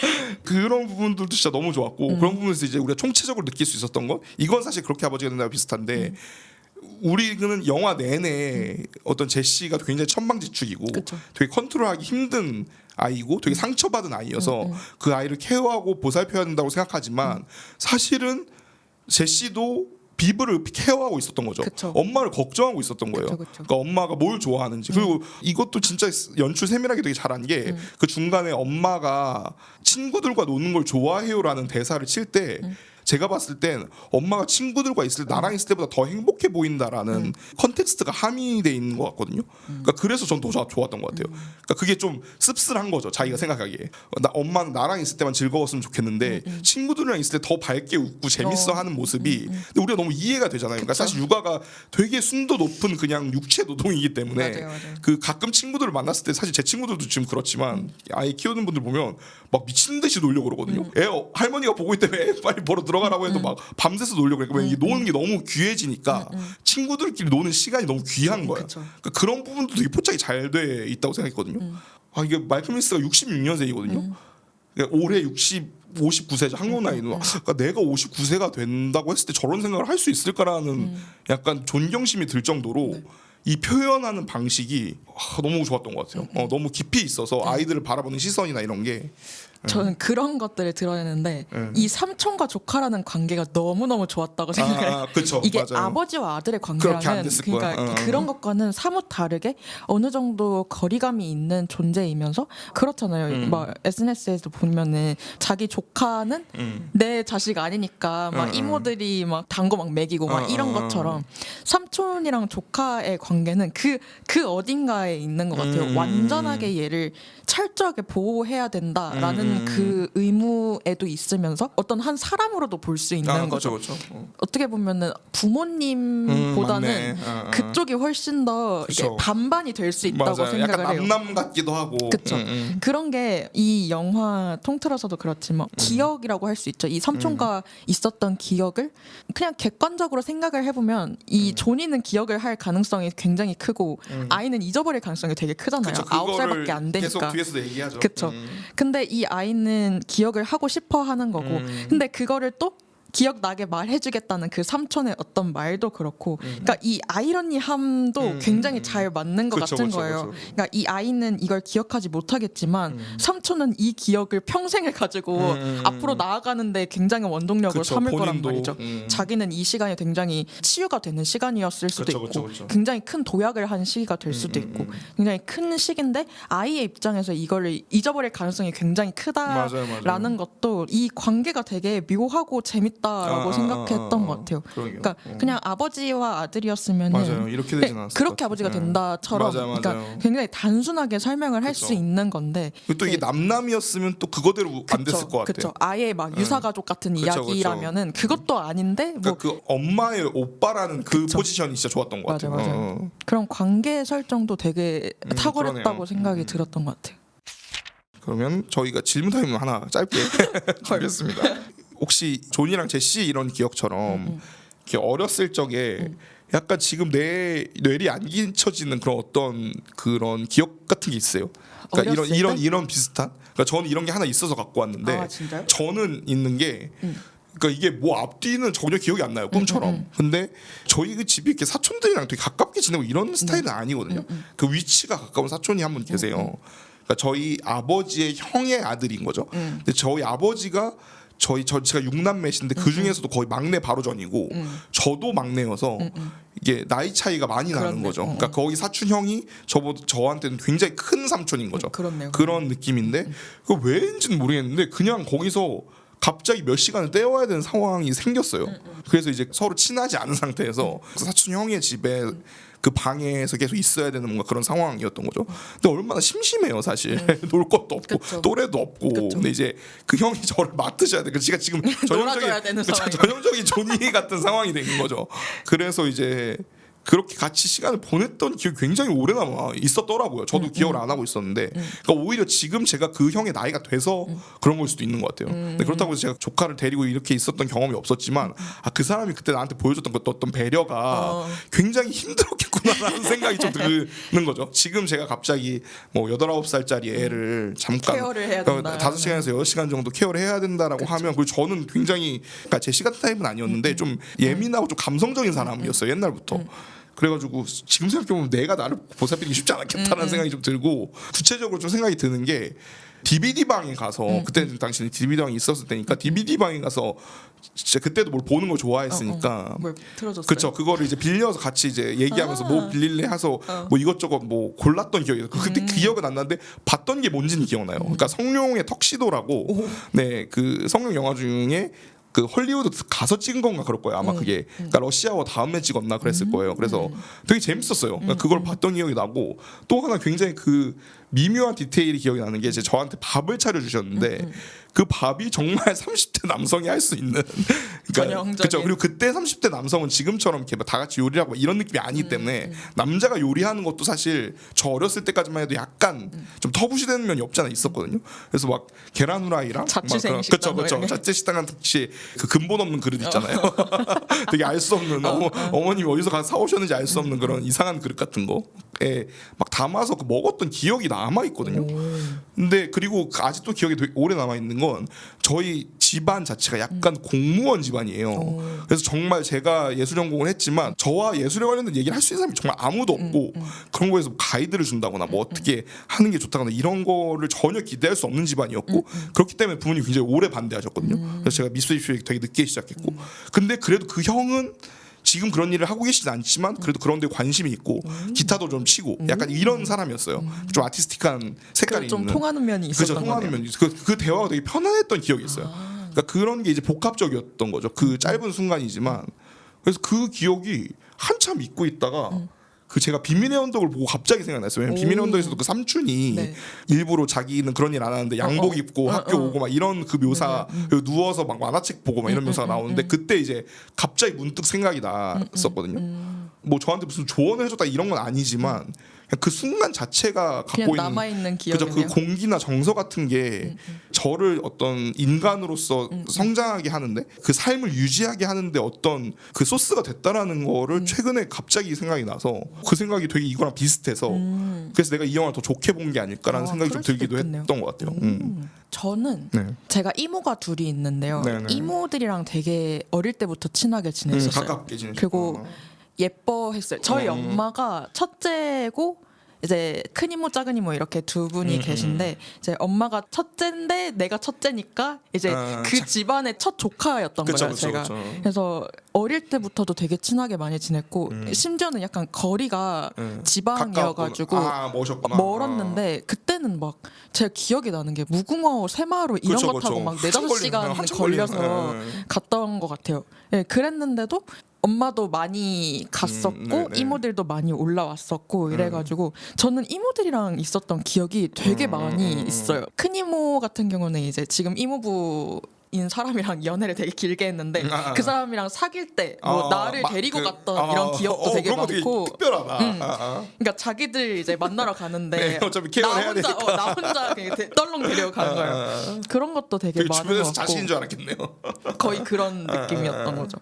그런 부분들도 진짜 너무 좋았고 그런 부분에서 이제 우리가 총체적으로 느낄 수 있었던 건 이건 사실 그렇게 아버지가 된다고 비슷한데 우리는 영화 내내 어떤 제시가 굉장히 천방지축이고 그쵸. 되게 컨트롤하기 힘든 아이고 되게 상처받은 아이여서 그 아이를 케어하고 보살펴야 된다고 생각하지만 사실은 제시도 비브를 케어하고 있었던 거죠. 그쵸. 엄마를 걱정하고 있었던 거예요. 그쵸. 그러니까 엄마가 뭘 좋아하는지 그리고 이것도 진짜 연출 세밀하게 되게 잘한 게 그 중간에 엄마가 친구들과 노는 걸 좋아해요라는 대사를 칠 때 제가 봤을 땐 엄마가 친구들과 있을 나랑 있을 때보다 더 행복해 보인다라는 컨텍스트가 함의돼 있는 것 같거든요. 그러니까 그래서 전 더 좋았던 것 같아요. 그러니까 그게 좀 씁쓸한 거죠. 자기가 생각하기에 엄마는 나랑 있을 때만 즐거웠으면 좋겠는데 친구들이랑 있을 때 더 밝게 웃고 재밌어하는 모습이 근데 우리가 너무 이해가 되잖아요. 그러니까 사실 육아가 되게 순도 높은 그냥 육체 노동이기 때문에 맞아요. 그 가끔 친구들을 만났을 때 사실 제 친구들도 지금 그렇지만 아이 키우는 분들 보면 막 미친 듯이 놀려고 그러거든요. 할머니가 보고 있다며 애 빨리 보러 들어가라고 해도 막 밤새서 놀려고 그러니까 이게 노는 게 너무 귀해지니까 친구들끼리 노는 시간이 너무 귀한 거야. 그쵸. 그러니까 그런 부분도 되게 포착이 잘 돼 있다고 생각했거든요. 아 이게 말콤 리스가 66년생이거든요. 그러니까 올해 59세죠. 한국 나이는. 그러니까 내가 59세가 된다고 했을 때 저런 생각을 할 수 있을까라는 약간 존경심이 들 정도로 이 표현하는 방식이 너무 좋았던 것 같아요. 너무 깊이 있어서 아이들을 바라보는 시선이나 이런 게 저는 그런 것들을 드러내는데 이 삼촌과 조카라는 관계가 너무너무 좋았다고 생각해요. 그쵸, 이게 맞아요. 아버지와 아들의 그렇게 안 관계라는 됐을 그러니까 거야. 그런 것과는 사뭇 다르게 어느 정도 거리감이 있는 존재이면서 그렇잖아요. 막 SNS에도 보면은 자기 조카는 내 자식 아니니까 막 이모들이 막 단거 막 먹이고 막 이런 것처럼 삼촌이랑 조카의 관계는 그 어딘가에 있는 것 같아요. 완전하게 얘를 철저하게 보호해야 된다라는 그 의무에도 있으면서 어떤 한 사람으로도 볼 수 있는 거죠. 그렇죠. 어떻게 보면은 부모님보다는 맞네. 그쪽이 훨씬 더 이게 그쵸. 반반이 될 수 있다고 맞아요. 생각을 약간 해요. 남남 같기도 하고. 그렇죠. 그런 게 이 영화 통틀어서도 그렇지만 기억이라고 할 수 있죠. 이 삼촌과 있었던 기억을 그냥 객관적으로 생각을 해보면 이 조니는 기억을 할 가능성이 굉장히 크고 아이는 잊어버릴 가능성이 되게 크잖아요. 그쵸, 9살밖에 안 되니까. 계속 뒤에서 얘기하죠. 그쵸. 근데 이 아이는 기억을 하고 싶어 하는 거고. 근데 그거를 또 기억나게 말해주겠다는 그 삼촌의 어떤 말도 그렇고, 그러니까 이 아이러니함도 굉장히 잘 맞는 것 그쵸, 같은 그쵸, 거예요. 그쵸. 그러니까 이 아이는 이걸 기억하지 못하겠지만 삼촌은 이 기억을 평생을 가지고 앞으로 나아가는데 굉장히 원동력을 그쵸, 삼을 거란 본인도, 말이죠. 자기는 이 시간이 굉장히 치유가 되는 시간이었을 수도 그쵸, 있고, 그쵸, 그쵸. 굉장히 큰 도약을 한 시기가 될 수도 있고, 굉장히 큰 시기인데 아이의 입장에서 이거를 잊어버릴 가능성이 굉장히 크다라는 맞아요. 것도 이 관계가 되게 묘하고 재밌다라고 생각했던 것 같아요. 그러게요. 그러니까 그냥 아버지와 아들이었으면 맞아요. 이렇게 되진 않았을 그렇게 것 아버지가 같아요. 된다처럼 맞아요, 맞아요. 그러니까 굉장히 단순하게 설명을 할 수 그쵸. 있는 건데 그리고 또 이게 남남이었으면 또 그거대로 안 됐을 것 같아요. 그쵸. 아예 막 유사가족 같은 그쵸, 이야기라면은 그것도 아닌데 뭐 그러니까 그 엄마의 오빠라는 그 그쵸. 포지션이 진짜 좋았던 것 맞아 같아요. 맞아. 그런 관계 설정도 되게 탁월했다고 그러네요. 생각이 들었던 것 같아요. 그러면 저희가 질문 타임 하나 짧게 준비했습니다. 혹시 존이랑 제시 이런 기억처럼 이렇게 어렸을 적에 약간 지금 내 뇌리 안 끼쳐지는 그런 어떤 그런 기억 같은 게 있어요. 그러니까 어렸을 때? 이런 비슷한. 그러니까 저는 이런 게 하나 있어서 갖고 왔는데 아, 진짜요? 저는 있는 게. 그러니까 이게 뭐 앞뒤는 전혀 기억이 안 나요 꿈처럼. 근데 저희 그 집이 이렇게 사촌들이랑 되게 가깝게 지내고 이런 스타일은 아니거든요. 그 위치가 가까운 사촌이 한 분 계세요. 그러니까 저희 아버지의 형의 아들인 거죠. 근데 저희 아버지가 제가 6남매신데 그 중에서도 거의 막내 바로 전이고 저도 막내여서 이게 나이 차이가 많이 나는 그렇네. 거죠. 그러니까 거기 사촌 형이 저한테는 굉장히 큰 삼촌인 거죠. 그렇네요. 그런 느낌인데 그 왜인지는 모르겠는데 그냥 거기서 갑자기 몇 시간을 떼어야 되는 상황이 생겼어요. 그래서 이제 서로 친하지 않은 상태에서 사촌 형의 집에 그 방에서 계속 있어야 되는 뭔가 그런 상황이었던 거죠. 근데 얼마나 심심해요, 사실. 놀 것도 없고 그쵸. 또래도 없고. 그쵸. 근데 이제 그 형이 저를 맡으셔야 돼. 제가 지금 놀아줘야 되는 상황이. 전형적인 조니 같은 상황이 된 거죠. 그래서 이제 그렇게 같이 시간을 보냈던 기억이 굉장히 오래 남아 있었더라고요. 저도 기억을 안 하고 있었는데, 그러니까 오히려 지금 제가 그 형의 나이가 돼서 그런 걸 수도 있는 것 같아요. 근데 그렇다고 해서 제가 조카를 데리고 이렇게 있었던 경험이 없었지만, 그 사람이 그때 나한테 보여줬던 그 어떤 배려가 굉장히 힘들었겠구나라는 생각이 좀 드는 거죠. 지금 제가 갑자기 뭐 8, 9살짜리 애를 잠깐 케어를 해야 된다. 5시간에서 6시간 정도 케어를 해야 된다라고 하면, 그리고 저는 굉장히, 그러니까 제 시간 타입은 아니었는데 좀 예민하고 좀 감성적인 사람이었어요, 옛날부터. 그래가지고 지금 생각해보면 내가 나를 보살피기 쉽지 않았겠다는 생각이 좀 들고, 구체적으로 좀 생각이 드는 게 DVD 방에 가서, 그때 당시에 DVD 방이 있었을 때니까 DVD 방에 가서 진짜 그때도 뭘 보는 걸 좋아했으니까 뭘 틀어줬어요? 그렇죠. 그거를 이제 빌려서 같이 이제 얘기하면서 뭐 빌릴래 해서 뭐 이것저것 뭐 골랐던 기억이 있어요. 그때 기억은 안 나는데 봤던 게 뭔지는 기억나요. 그러니까 성룡의 턱시도라고, 네, 그 성룡 영화 중에 그 헐리우드 가서 찍은 건가 그럴 거예요. 아마 그게 그러니까 러시아워 다음에 찍었나 그랬을 거예요. 그래서 되게 재밌었어요. 그러니까 그걸 봤던 기억이 나고, 또 하나 굉장히 그 미묘한 디테일이 기억이 나는 게, 이제 저한테 밥을 차려주셨는데 그 밥이 정말 30대 남성이 할 수 있는 전형적인. 그렇죠. 그리고 그때 30대 남성은 지금처럼 이렇게 다 같이 요리하고 이런 느낌이 아니기 때문에 남자가 요리하는 것도 사실 저 어렸을 때까지만 해도 약간 좀 터부시되는 면이 없잖아 있었거든요. 그래서 막 계란 후라이랑 자취생 그렇죠, 식당 그렇죠. 자취 식당 같은 혹시 그 근본 없는 그릇 있잖아요. 되게 알 수 없는 어머님이 어디서 가서 사오셨는지 알 수 없는 그런 이상한 그릇 같은 거에 막 담아서 그 먹었던 기억이 남아 있거든요. 근데 그리고 아직도 기억이 되게 오래 남아 있는 건, 저희 집안 자체가 약간 공무원 집안이에요. 그래서 정말 제가 예술 전공을 했지만 저와 예술에 관련된 얘기를 할 수 있는 사람이 정말 아무도 없고, 그런 거에서 가이드를 준다거나 뭐 어떻게 하는 게 좋다거나 이런 거를 전혀 기대할 수 없는 집안이었고, 그렇기 때문에 부모님이 굉장히 오래 반대하셨거든요. 그래서 제가 미술 입시를 되게 늦게 시작했고, 근데 그래도 그 형은 지금 그런 일을 하고 계시진 않지만 그래도 그런 데 관심이 있고 기타도 좀 치고 약간 이런 사람이었어요. 좀 아티스틱한 색깔이 좀 있는. 통하는 면이 있었던 그렇죠, 통하는 거네요. 면이 그 대화가 되게 편안했던 기억이 있어요. 그러니까 그런 게 이제 복합적이었던 거죠. 그 짧은 순간이지만. 그래서 그 기억이 한참 잊고 있다가 그 제가 비밀의 언덕을 보고 갑자기 생각났어요. 왜냐면 비밀의 언덕에서도 그 삼촌이 네. 일부러 자기는 그런 일 안 하는데 양복 입고 학교 오고 막 이런 그 묘사, 그리고 누워서 막 만화책 보고 막 이런 묘사가 나오는데, 그때 이제 갑자기 문득 생각이 났었거든요. 뭐 저한테 무슨 조언을 해줬다 이런 건 아니지만 그냥 그 순간 자체가 갖고 그냥 있는 남아있는 그죠, 기억이네요. 그 공기나 정서 같은 게 저를 어떤 인간으로서 성장하게 하는데, 그 삶을 유지하게 하는데 어떤 그 소스가 됐다라는 거를 최근에 갑자기 생각이 나서, 그 생각이 되게 이거랑 비슷해서 그래서 내가 이 영화를 더 좋게 본 게 아닐까라는 생각이 좀 그럴 수도 들기도 있겠네요. 했던 것 같아요. 저는 네. 제가 이모가 둘이 있는데요. 네네. 이모들이랑 되게 어릴 때부터 친하게 지냈었어요. 가깝게 지내셨구나. 그리고 예뻐했어요. 저희 엄마가 첫째고 이제 큰 이모 작은 이모 이렇게 두 분이 계신데, 이제 엄마가 첫째인데 내가 첫째니까 이제 그 집안의 첫 조카였던 그쵸, 거예요. 그쵸, 제가. 그쵸. 그래서 어릴 때부터도 되게 친하게 많이 지냈고, 심지어는 약간 거리가 지방이어가지고 멋있구나. 멀었는데, 그때는 막 제가 기억이 나는 게 무궁화 새마을 이런 그쵸, 거 타고 그쵸. 막 한참 4-5시간 한참 걸려서 걸리는, 갔던 것 같아요. 예, 그랬는데도 엄마도 많이 갔었고 네네. 이모들도 많이 올라왔었고 이래가지고 저는 이모들이랑 있었던 기억이 되게 많이 있어요. 큰 이모 같은 경우는 이제 지금 이모부인 사람이랑 연애를 되게 길게 했는데, 그 사람이랑 사귈 때 뭐 나를 데리고 갔던 이런 기억도 되게 그런 거 많고. 특별하다. 그러니까 자기들 이제 만나러 가는데 네, 어차피 케어를 해야 되니까. 나 혼자 그냥 떨렁 데려가는 거예요. 그런 것도 되게 되게 많은 것 주변에서 같고, 자신인 줄 알았겠네요. 거의 그런 느낌이었던 거죠.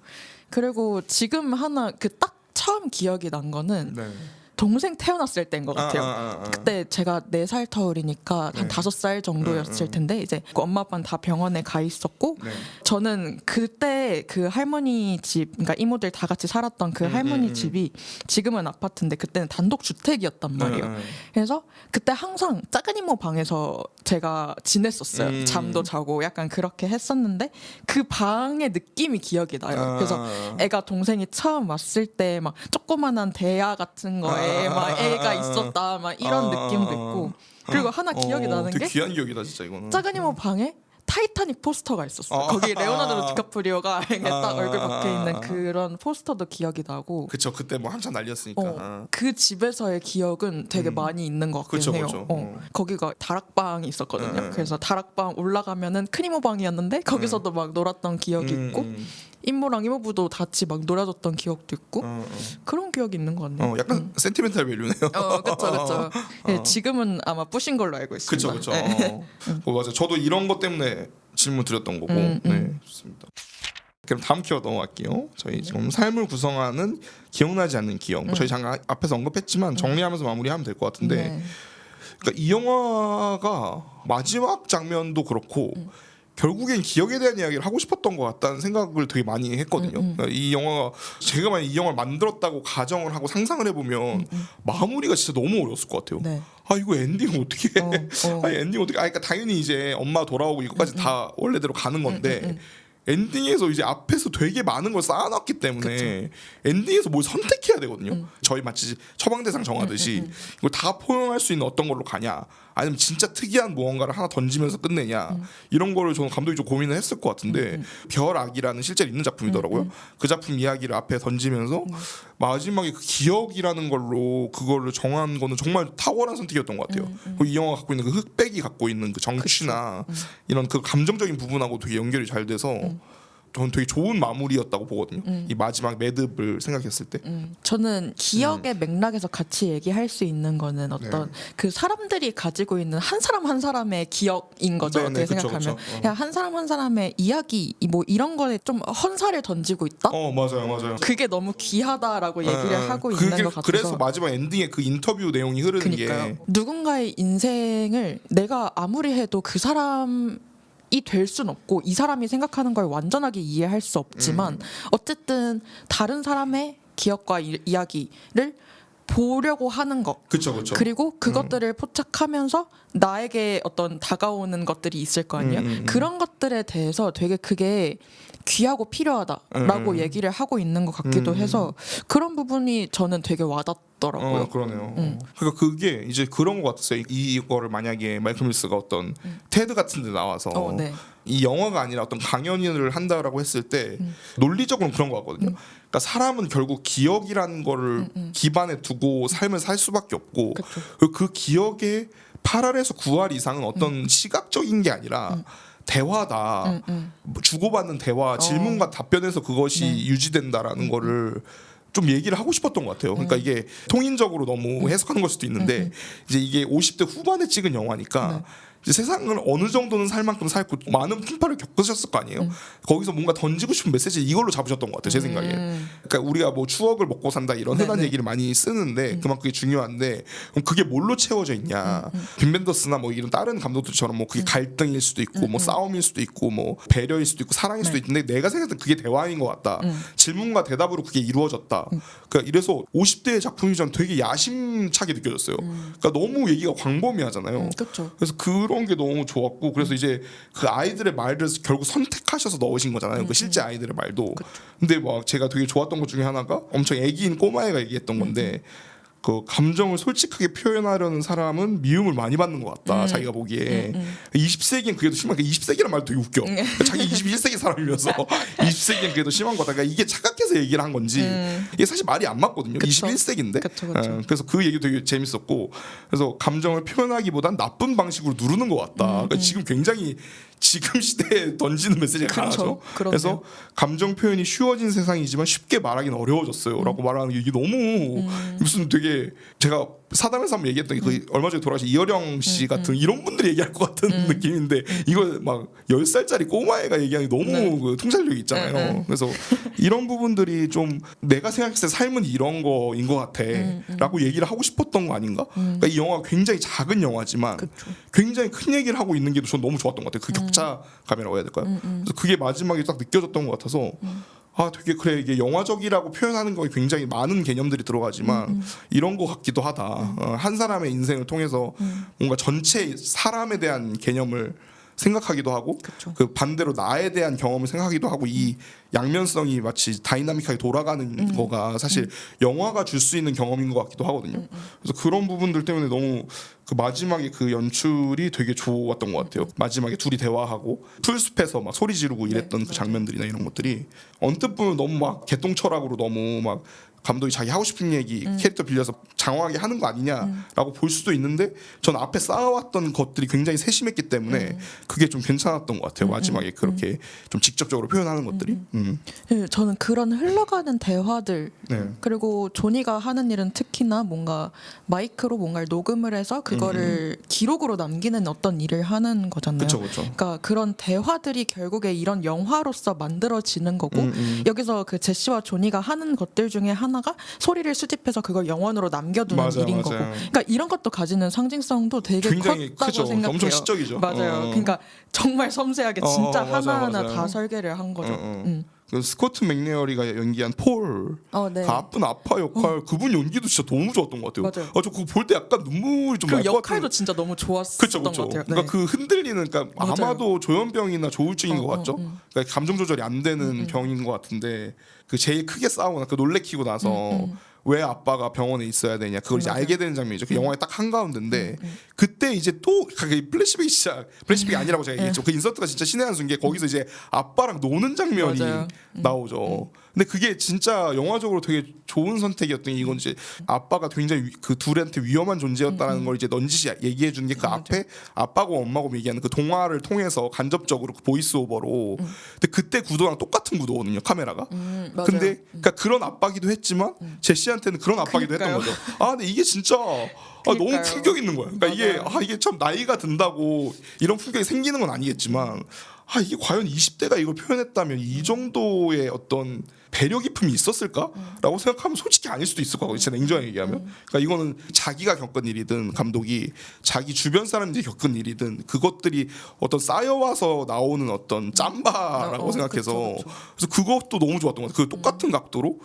그리고 지금 하나 그 딱 처음 기억이 난 거는 네. 동생 태어났을 때인 것 같아요. 그때 제가 4살 터울이니까 한 5살 정도였을 텐데, 이제 그 엄마 아빠는 다 병원에 가 있었고, 네. 저는 그때 그 할머니 집, 그러니까 이모들 다 같이 살았던 그 할머니 집이 지금은 아파트인데 그때는 단독 주택이었단 말이에요. 그래서 그때 항상 작은 이모 방에서 제가 지냈었어요. 잠도 자고 약간 그렇게 했었는데, 그 방의 느낌이 기억이 나요. 그래서 애가 동생이 처음 왔을 때 막 조그만한 대야 같은 거에 막 애가 있었다 막 이런 느낌도 있고, 그리고 하나 기억이 나는 되게 게 귀한 기억이다 진짜 이거는. 작은 이모 방에 타이타닉 포스터가 있었어. 거기 레오나르도 디카프리오가 이게 딱 얼굴 박혀 있는 그런 포스터도 기억이 나고. 그쵸. 그때 뭐 한참 난리였으니까. 그 집에서의 기억은 되게 많이 있는 것 같긴 그쵸, 해요. 그쵸. 거기가 다락방이 있었거든요. 그래서 다락방 올라가면은 큰 이모방이었는데 거기서도 막 놀았던 기억이 있고 이모랑 이모부도 같이 막 놀아줬던 기억도 있고 그런 기억이 있는 것 같네요. 약간 센티멘탈 밸류네요. 그렇죠. 네, 지금은 아마 뿌신 걸로 알고 있습니다. 그쵸. 네. 맞아. 저도 이런 것 때문에 질문 드렸던 거고. 네, 좋습니다. 그럼 다음 키워드 넘어갈게요. 저희 지금 삶을 구성하는 기억나지 않는 기억. 저희 잠깐 앞에서 언급했지만 정리하면서 마무리하면 될 것 같은데. 네. 그러니까 이 영화가 마지막 장면도 그렇고. 결국엔 기억에 대한 이야기를 하고 싶었던 것 같다는 생각을 되게 많이 했거든요. 그러니까 이 영화가 제가 만약 이 영화를 만들었다고 가정을 하고 상상을 해보면 마무리가 진짜 너무 어려웠을 것 같아요. 네. 아 이거 엔딩 어떻게 해? 아니 엔딩 어떻게? 그러니까 당연히 이제 엄마 돌아오고 이거까지 다 원래대로 가는 건데 엔딩에서 이제 앞에서 되게 많은 걸 쌓아놨기 때문에 엔딩에서 뭘 선택해야 되거든요. 저희 마치 처방대상 정하듯이 이걸 다 포용할 수 있는 어떤 걸로 가냐, 아니면 진짜 특이한 무언가를 하나 던지면서 끝내냐, 이런 거를 저는 감독이 좀 고민을 했을 것 같은데 별악이라는 실제로 있는 작품이더라고요. 그 작품 이야기를 앞에 던지면서 마지막에 그 기억이라는 걸로 그거를 정한 거는 정말 탁월한 선택이었던 것 같아요. 그리고 이 영화가 갖고 있는 그 흑백이 갖고 있는 그 정취나 이런 그 감정적인 부분하고 되게 연결이 잘 돼서 저는 되게 좋은 마무리였다고 보거든요. 이 마지막 매듭을 생각했을 때. 저는 기억의 맥락에서 같이 얘기할 수 있는 거는 어떤 그 사람들이 가지고 있는 한 사람 한 사람의 기억인 거죠. 네네, 어떻게 그쵸, 생각하면 그쵸. 그냥 한 사람 한 사람의 이야기 뭐 이런 거에 좀 헌사를 던지고 있다. 맞아요. 그게 너무 귀하다라고 얘기를 하고 있는 것 같아서. 그래서 마지막 엔딩에 그 인터뷰 내용이 흐르는 그러니까요. 게 누군가의 인생을 내가 아무리 해도 그 사람 이 될 순 없고 이 사람이 생각하는 걸 완전하게 이해할 수 없지만 어쨌든 다른 사람의 기억과 이야기를 보려고 하는 것. 그쵸. 그리고 그것들을 포착하면서 나에게 어떤 다가오는 것들이 있을 거 아니에요. 그런 것들에 대해서 되게 그게 귀하고 필요하다라고 얘기를 하고 있는 것 같기도 해서 그런 부분이 저는 되게 와닿더라고요. 그러네요. 그러니까 그게 이제 그런 것 같았어요. 이거를 만약에 마이클 밀스가 어떤 테드 같은 데 나와서 네. 이 영화가 아니라 어떤 강연을 한다라고 했을 때 논리적으로는 그런 것 같거든요. 그러니까 사람은 결국 기억이라는 거를 기반에 두고 삶을 살 수밖에 없고 그 기억의 8알에서 9알 이상은 어떤 시각적인 게 아니라 대화다. 주고받는 대화, 질문과 답변에서 그것이 유지된다라는 거를 좀 얘기를 하고 싶었던 것 같아요. 그러니까 이게 통인적으로 너무 해석하는 걸 수도 있는데 이제 이게 50대 후반에 찍은 영화니까 이제 세상을 어느 정도는 살 만큼 살고 많은 풍파를 겪으셨을 거 아니에요. 거기서 뭔가 던지고 싶은 메시지 이걸로 잡으셨던 것 같아요. 제 생각에. 그러니까 우리가 뭐 추억을 먹고 산다 이런 흔한 얘기를 많이 쓰는데 그만큼 그게 중요한데 그럼 그게 뭘로 채워져 있냐. 빈 벤더스나 뭐 이런 다른 감독들처럼 뭐 그게 갈등일 수도 있고 뭐 싸움일 수도 있고 뭐 배려일 수도 있고 사랑일 수도 있는데 내가 생각했을 때 그게 대화인 것 같다. 질문과 대답으로 그게 이루어졌다. 그러니까 이래서 50대의 작품이 전 되게 야심차게 느껴졌어요. 그러니까 너무 얘기가 광범위하잖아요. 그래서 그런 게 너무 좋았고 그래서 이제 그 아이들의 말을 결국 선택하셔서 넣으신 거잖아요. 그 실제 아이들의 말도. 근데 막 제가 되게 좋았던 것 중에 하나가 엄청 애기인 꼬마애가 얘기했던 건데 그 감정을 솔직하게 표현하려는 사람은 미움을 많이 받는 것 같다. 자기가 보기에 20세기엔 그게 더 심한. 20세기란 말도 되게 웃겨. 자기 21세기 사람이면서 20세기엔 그게 더 심한 거다. 그러니까 이게 착각해서 얘기를 한 건지 이게 사실 말이 안 맞거든요. 21세기인데. 그래서 그 얘기 되게 재밌었고 그래서 감정을 표현하기보단 나쁜 방식으로 누르는 것 같다. 그러니까 지금 굉장히 지금 시대에 던지는 메시지가 강하죠. 그래서 감정 표현이 쉬워진 세상이지만 쉽게 말하기는 어려워졌어요라고 말하는 게 이게 너무 무슨 되게 제가 사담에서 한번 얘기했던 게 그 얼마 전에 돌아가신 이어령 씨 같은 이런 분들이 얘기할 것 같은 느낌인데 이걸 막 10살짜리 꼬마애가 얘기하는 게 너무 그 통찰력이 있잖아요. 그래서 이런 부분들이 좀 내가 생각했을 때 삶은 이런 거인 것 같아 라고 얘기를 하고 싶었던 거 아닌가? 그러니까 이 영화가 굉장히 작은 영화지만 굉장히 큰 얘기를 하고 있는 게 전 너무 좋았던 것 같아요. 그 격차감이라고 해야 될까요? 그래서 그게 마지막에 딱 느껴졌던 것 같아서 아 되게 그래 이게 영화적이라고 표현하는 거에 굉장히 많은 개념들이 들어가지만 이런 거 같기도 하다. 한 사람의 인생을 통해서 뭔가 전체 사람에 대한 개념을 생각하기도 하고 그 반대로 나에 대한 경험을 생각하기도 하고 이 양면성이 마치 다이나믹하게 돌아가는 거가 사실 영화가 줄 수 있는 경험인 것 같기도 하거든요. 그래서 그런 부분들 때문에 너무 그 마지막에 그 연출이 되게 좋았던 것 같아요. 마지막에 둘이 대화하고 풀숲에서 막 소리 지르고 이랬던 그 장면들이나 이런 것들이 언뜻 보면 너무 막 개똥철학으로 너무 막 감독이 자기 하고 싶은 얘기 캐릭터 빌려서 장황하게 하는 거 아니냐라고 볼 수도 있는데 전 앞에 쌓아왔던 것들이 굉장히 세심했기 때문에 그게 좀 괜찮았던 것 같아요. 마지막에 그렇게 좀 직접적으로 표현하는 것들이. 네, 저는 그런 흘러가는 대화들 네. 그리고 조니가 하는 일은 특히나 뭔가 마이크로 뭔가를 녹음을 해서 그거를 기록으로 남기는 어떤 일을 하는 거잖아요. 그렇죠, 그렇죠. 그러니까 그런 대화들이 결국에 이런 영화로서 만들어지는 거고 여기서 그 제시와 조니가 하는 것들 중에 하나가 소리를 수집해서 그걸 영원으로 남겨두는 맞아요, 일인 맞아요. 거고. 그러니까 이런 것도 가지는 상징성도 되게 굉장히 컸다고 크죠. 생각해요. 엄청 시적이죠. 맞아요. 그러니까 정말 섬세하게 진짜 맞아요, 하나하나 맞아요. 다 설계를 한 거죠. 그 스코트 맥네어리가 연기한 폴, 네. 그 아픈 아파 역할, 그분 연기도 진짜 너무 좋았던 것 같아요. 맞아요. 저 그거 볼 때 약간 눈물이 좀 그 날 것 같은. 역할도 진짜 너무 좋았었던 그렇죠, 것 그렇죠. 같아요. 그러니까 그 흔들리는, 그러니까 맞아요. 아마도 조현병이나 조울증인 것 같죠. 그러니까 감정 조절이 안 되는 병인 것 같은데 그 제일 크게 싸우나 그 놀래키고 나서 왜 아빠가 병원에 있어야 되냐 그걸 이제 맞아요. 알게 되는 장면이죠. 그 영화의 딱 한가운데인데 그때 이제 또 플래시백이 진짜 플래시백이 아니라고 제가 얘기했죠. 그 인서트가 진짜 신의 한 수인 게 거기서 이제 아빠랑 노는 장면이 맞아요. 나오죠. 근데 그게 진짜 영화적으로 되게 좋은 선택이었던 게 이건 이제 아빠가 굉장히 그 둘한테 위험한 존재였다는 걸 이제 넌지시 얘기해 주는 게 그 앞에 아빠고 엄마고 얘기하는 그 동화를 통해서 간접적으로 그 보이스오버로 근데 그때 구도랑 똑같은 구도거든요, 카메라가. 맞아요. 근데 그러니까 그런 아빠기도 했지만 제시한테는 그런 아빠기도 그러니까요. 했던 거죠. 아 근데 이게 진짜 너무 그러니까요. 품격 있는 거야. 그러니까 맞아요. 이게 참 나이가 든다고 이런 품격이 생기는 건 아니겠지만 이게 과연 20대가 이걸 표현했다면 이 정도의 어떤 배려 깊음이 있었을까라고 생각하면 솔직히 아닐 수도 있을 것 같고 진짜 냉정하게 얘기하면 그러니까 이거는 자기가 겪은 일이든 감독이 자기 주변 사람들이 겪은 일이든 그것들이 어떤 쌓여와서 나오는 어떤 짬바라고 생각해서 그쵸. 그래서 그것도 너무 좋았던 것 같아요. 그 똑같은 각도로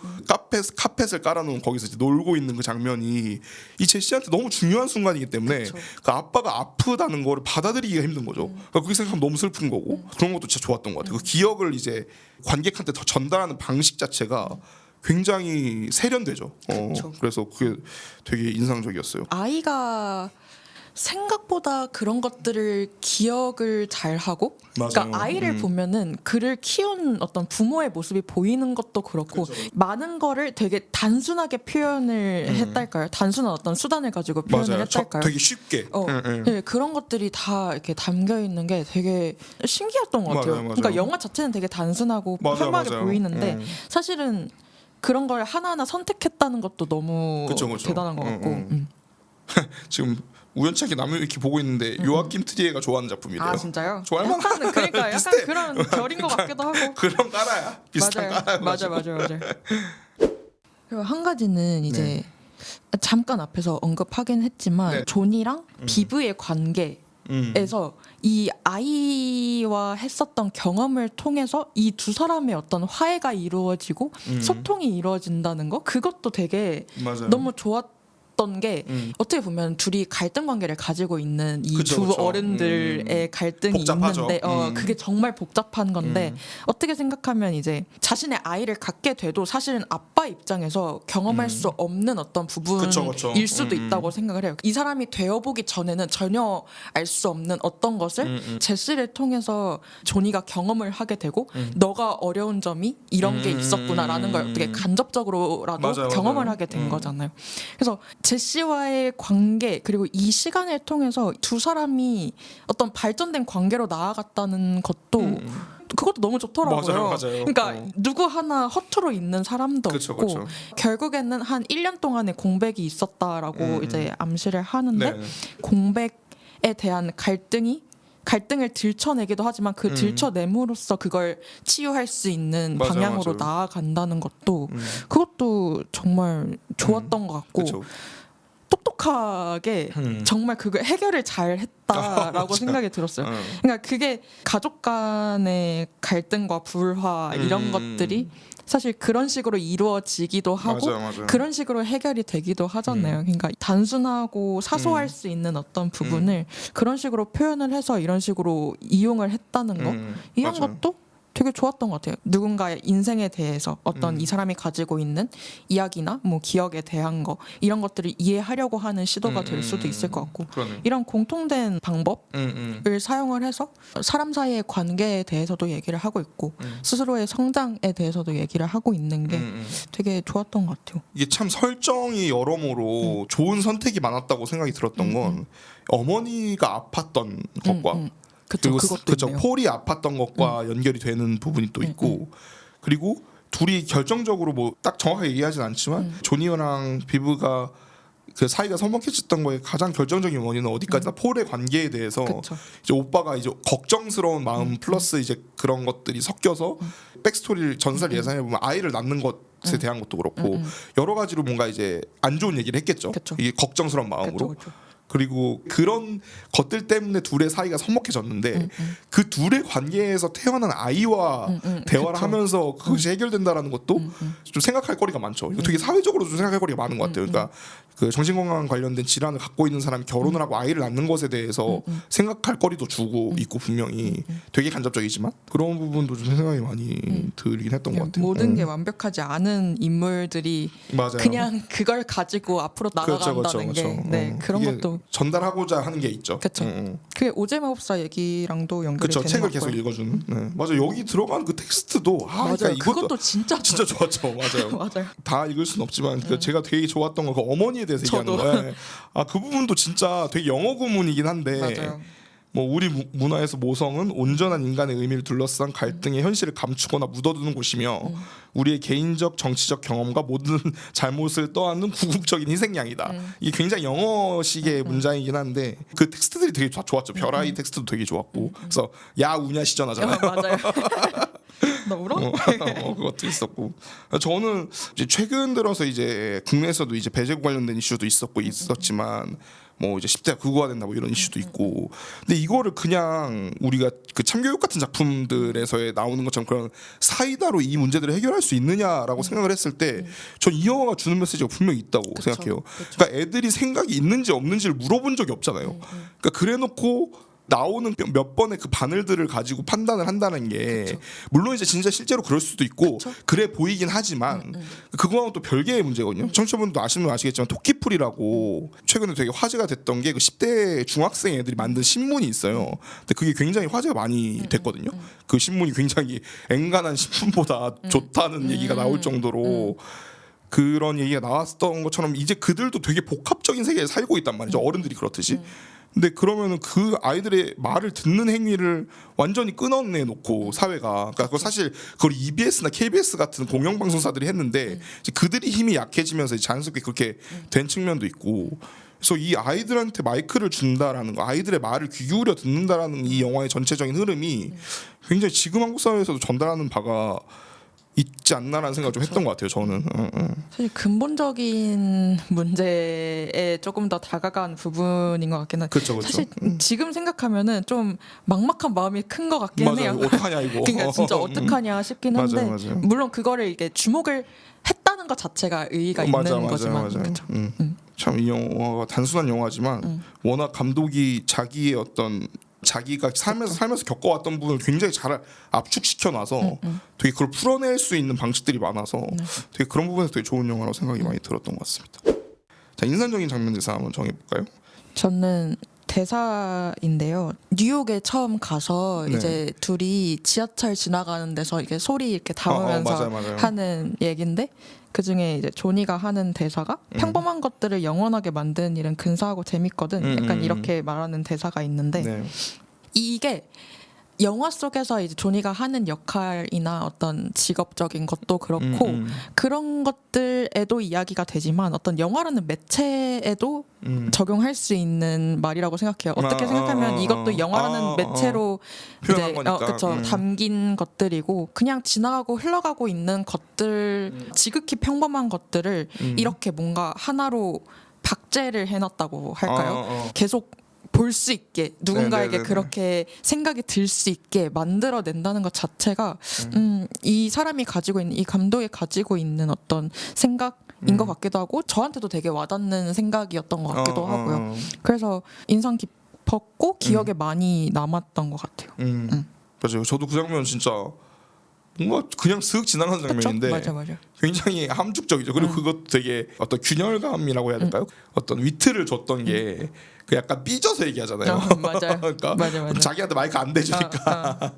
카펫을 깔아놓은 거기서 이제 놀고 있는 그 장면이 이 제시한테 너무 중요한 순간이기 때문에 그 아빠가 아프다는 거를 받아들이기가 힘든 거죠. 그러니까 그렇게 생각하면 너무 슬픈 거고 그런 것도 진짜 좋았던 것 같아요. 그 기억을 이제 관객한테 더 전달하는 방식 자체가 굉장히 세련되죠. 그래서 그게 되게 인상적이었어요. 아이가 생각보다 그런 것들을 기억을 잘 하고 그러니까 맞아요. 아이를 보면은 그를 키운 어떤 부모의 모습이 보이는 것도 그렇고 많은 거를 되게 단순하게 표현을 했달까요? 단순한 어떤 수단을 가지고 표현을 맞아요. 했달까요? 되게 쉽게. 네, 그런 것들이 다 이렇게 담겨 있는 게 되게 신기했던 것 같아요. 맞아요, 맞아요. 그러니까 영화 자체는 되게 단순하고 맞아요, 헐마게 맞아요. 보이는데 사실은 그런 걸 하나하나 선택했다는 것도 너무 그쵸. 대단한 것 같고. 지금 우연찮게 남유키 보고 있는데 요아킴 트리에가 좋아하는 작품이래요. 아 진짜요? 좋아할만 약간 그러니까 약간 비슷해. 그런 결인 것 같기도 하고. 그런 까라야. 비슷한 까라야. 맞아요. 그리고 한 가지는 이제 잠깐 앞에서 언급하긴 했지만 네. 존이랑 비브의 관계. 에서 이 아이와 했었던 경험을 통해서 이 두 사람의 어떤 화해가 이루어지고 소통이 이루어진다는 거 그것도 되게 맞아요. 너무 좋았던 게 어떻게 보면 둘이 갈등 관계를 가지고 있는 이 그쵸, 두 그쵸. 어른들의 갈등이 복잡하죠. 있는데 그게 정말 복잡한 건데 어떻게 생각하면 이제 자신의 아이를 갖게 돼도 사실은 아빠 입장에서 경험할 수 없는 어떤 부분일 그쵸. 수도 있다고 생각을 해요. 이 사람이 되어보기 전에는 전혀 알 수 없는 어떤 것을 제시를 통해서 조니가 경험을 하게 되고 너가 어려운 점이 이런 게 있었구나라는 걸 어떻게 간접적으로라도 맞아요, 경험을 맞아요. 하게 된 거잖아요. 그래서 제시와의 관계 그리고 이 시간을 통해서 두 사람이 어떤 발전된 관계로 나아갔다는 것도 그것도 너무 좋더라고요. 맞아요. 그러니까 누구 하나 허투루 있는 사람도 그쵸, 없고 그쵸. 결국에는 한 1년 동안의 공백이 있었다라고 이제 암시를 하는데 네. 공백에 대한 갈등을 들춰내기도 하지만 그 들춰냄으로써 그걸 치유할 수 있는 맞아요, 방향으로 맞아요. 나아간다는 것도 그것도 정말 좋았던 것 같고 그쵸. 똑똑하게 정말 그걸 해결을 잘 했다라고 생각이 들었어요. 그러니까 그게 가족 간의 갈등과 불화 이런 것들이 사실 그런 식으로 이루어지기도 하고 맞아요. 그런 식으로 해결이 되기도 하잖아요. 그러니까 단순하고 사소할 수 있는 어떤 부분을 그런 식으로 표현을 해서 이런 식으로 이용을 했다는 거 이런 맞아요. 것도 되게 좋았던 것 같아요. 누군가의 인생에 대해서 어떤 이 사람이 가지고 있는 이야기나 뭐 기억에 대한 거 이런 것들을 이해하려고 하는 시도가 될 수도 있을 것 같고 그러네. 이런 공통된 방법을 사용을 해서 사람 사이의 관계에 대해서도 얘기를 하고 있고 스스로의 성장에 대해서도 얘기를 하고 있는 게 되게 좋았던 것 같아요. 이게 참 설정이 여러모로 좋은 선택이 많았다고 생각이 들었던 건 어머니가 아팠던 것과 그쵸, 그리고 그것도 그쵸, 있네요. 폴이 아팠던 것과 연결이 되는 부분이 또 있고 그리고 둘이 결정적으로 뭐 딱 정확하게 얘기하진 않지만 조니어랑 비브가 그 사이가 서먹해졌던 거에 가장 결정적인 원인은 어디까지나 폴의 관계에 대해서 그쵸. 이제 오빠가 이제 걱정스러운 마음 플러스 이제 그런 것들이 섞여서 백스토리를 전사를 예상해 보면 아이를 낳는 것에 대한 것도 그렇고 여러 가지로 뭔가 이제 안 좋은 얘기를 했겠죠. 그쵸. 이게 걱정스러운 마음으로. 그쵸. 그리고 그런 것들 때문에 둘의 사이가 서먹해졌는데 그 둘의 관계에서 태어난 아이와 대화를 그쵸. 하면서 그것이 해결된다라는 것도 좀 생각할 거리가 많죠. 이거 되게 사회적으로 좀 생각할 거리가 많은 것 같아요. 그러니까 그 정신건강 관련된 질환을 갖고 있는 사람이 결혼을 하고 아이를 낳는 것에 대해서 생각할 거리도 주고 있고 분명히 되게 간접적이지만 그런 부분도 좀 생각이 많이 들긴 했던 것 같아요. 모든 게 완벽하지 않은 인물들이 맞아요. 그냥 그걸 가지고 앞으로 나아간다는 게 네, 그런 이게 것도 전달하고자 하는 게 있죠. 그쵸. 그게 오제마법사 얘기랑도 연결이 그렇죠. 되는 책을 것 계속 같고요. 읽어주는. 네. 맞아. 여기 들어간 그 텍스트도 맞아요. 그러니까 이것도 그것도 진짜 진짜 좋았죠. 맞아요. 맞아요. 다 읽을 수는 없지만 그 제가 되게 좋았던 건 그 어머니에 대해서 저도. 얘기하는 거예요. 아그 부분도 진짜 되게 영어 구문이긴 한데 맞아요. 뭐 우리 문화에서 모성은 온전한 인간의 의미를 둘러싼 갈등의 현실을 감추거나 묻어두는 곳이며 우리의 개인적 정치적 경험과 모든 잘못을 떠안는 구국적인 희생양이다. 이게 굉장히 영어식의 문장이긴 한데 그 텍스트들이 되게 좋았죠. 별아이 텍스트도 되게 좋았고 그래서 야 우냐 시전하잖아요. 맞아요. 너 울어? 그것도 있었고 저는 이제 최근 들어서 이제 국내에서도 이제 배제구 관련된 이슈도 있었지만 뭐 이제 10대가 극우화 된다 뭐 이런 이슈도 있고 근데 이거를 그냥 우리가 그 참교육 같은 작품들에서 나오는 것처럼 그런 사이다로 이 문제들을 해결할 수 있느냐라고 생각을 했을 때 전 이 영화가 주는 메시지가 분명히 있다고 그쵸, 생각해요. 그쵸. 그러니까 애들이 생각이 있는지 없는지를 물어본 적이 없잖아요. 그러니까 그래놓고 나오는 몇 번의 그 바늘들을 가지고 판단을 한다는 게 그쵸. 물론 이제 진짜 실제로 그럴 수도 있고 그쵸. 그래 보이긴 하지만 그거하고 또 별개의 문제거든요. 청취자분도 아시는 분 아시겠지만 토끼풀이라고 최근에 되게 화제가 됐던 게 그 10대 중학생 애들이 만든 신문이 있어요. 근데 그게 굉장히 화제가 많이 됐거든요. 그 신문이 굉장히 앵간한 신문보다 좋다는 얘기가 나올 정도로 그런 얘기가 나왔던 것처럼 이제 그들도 되게 복합적인 세계에 살고 있단 말이죠. 어른들이 그렇듯이. 근데 그러면은 그 아이들의 말을 듣는 행위를 완전히 끊어내 놓고 사회가 그러니까 그거 사실 그걸 EBS나 KBS 같은 공영방송사들이 했는데 이제 그들이 힘이 약해지면서 이제 자연스럽게 그렇게 된 측면도 있고 그래서 이 아이들한테 마이크를 준다라는 거 아이들의 말을 귀 기울여 듣는다라는 이 영화의 전체적인 흐름이 굉장히 지금 한국 사회에서도 전달하는 바가 있지 않나라는 생각을 좀 했던 것 같아요. 저는. 사실 근본적인 문제에 조금 더 다가간 부분인 것 같긴 한데 그렇죠. 사실 지금 생각하면은 좀 막막한 마음이 큰 것 같긴 맞아요. 해요. 어떡하냐 이거. 그러니까 진짜 어떡하냐 싶긴 한데 맞아요. 물론 그거를 이게 주목을 했다는 것 자체가 의의가 있는 거지만 그쵸. 참 이 영화가 단순한 영화지만 워낙 감독이 자기의 어떤 자기가 살면서 겪어왔던 부분을 굉장히 잘 압축시켜 놔서 되게 그걸 풀어낼 수 있는 방식들이 많아서 되게 그런 부분에서 되게 좋은 영화라고 생각이 많이 들었던 것 같습니다. 자 인상적인 장면 대사 한번 정해볼까요? 저는 대사인데요. 뉴욕에 처음 가서 네. 이제 둘이 지하철 지나가는 데서 이게 소리 이렇게 담으면서 맞아요. 하는 얘긴데 그 중에 이제 조니가 하는 대사가 평범한 것들을 영원하게 만드는 일은 근사하고 재밌거든. 약간 이렇게 말하는 대사가 있는데 네. 이게 영화 속에서 이제 조니가 하는 역할이나 어떤 직업적인 것도 그렇고 그런 것들에도 이야기가 되지만 어떤 영화라는 매체에도 적용할 수 있는 말이라고 생각해요. 어떻게 생각하면 이것도 영화라는 매체로 표현한 이제 거니까. 그쵸, 담긴 것들이고 그냥 지나가고 흘러가고 있는 것들 지극히 평범한 것들을 이렇게 뭔가 하나로 박제를 해놨다고 할까요? 계속 볼 수 있게 누군가에게 네네네네. 그렇게 생각이 들 수 있게 만들어낸다는 것 자체가 이 사람이 가지고 있는 이 감독이 가지고 있는 어떤 생각인 것 같기도 하고 저한테도 되게 와닿는 생각이었던 것 같기도 하고요. 그래서 인상 깊었고 기억에 많이 남았던 것 같아요. 맞아요. 저도 그 장면 진짜 뭔가 그냥 슥 지나가는 장면인데 맞아. 굉장히 함축적이죠. 그리고 그것도 되게 어떤 균열감이라고 해야 될까요? 어떤 위트를 줬던 게 그 약간 삐져서 얘기하잖아요. 맞아요. 그러니까 맞아. 자기한테 마이크 안 대주니까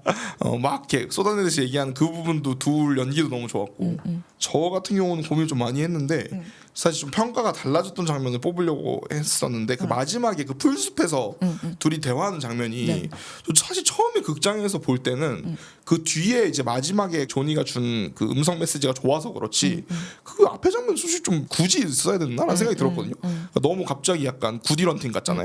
막 이렇게 쏟아내듯이 얘기하는 그 부분도 둘 연기도 너무 좋았고 저 같은 경우는 고민을 좀 많이 했는데 사실 좀 평가가 달라졌던 장면을 뽑으려고 했었는데 그 마지막에 그 풀숲에서 둘이 대화하는 장면이 네. 사실 처음에 극장에서 볼 때는 그 뒤에 이제 마지막에 조니가 준 그 음성 메시지가 좋아서 그렇지 그 앞에 장면 솔직히 좀 굳이 있어야 됐나라는 생각이 들었거든요. 그러니까 너무 갑자기 약간 구디런팅 같잖아요.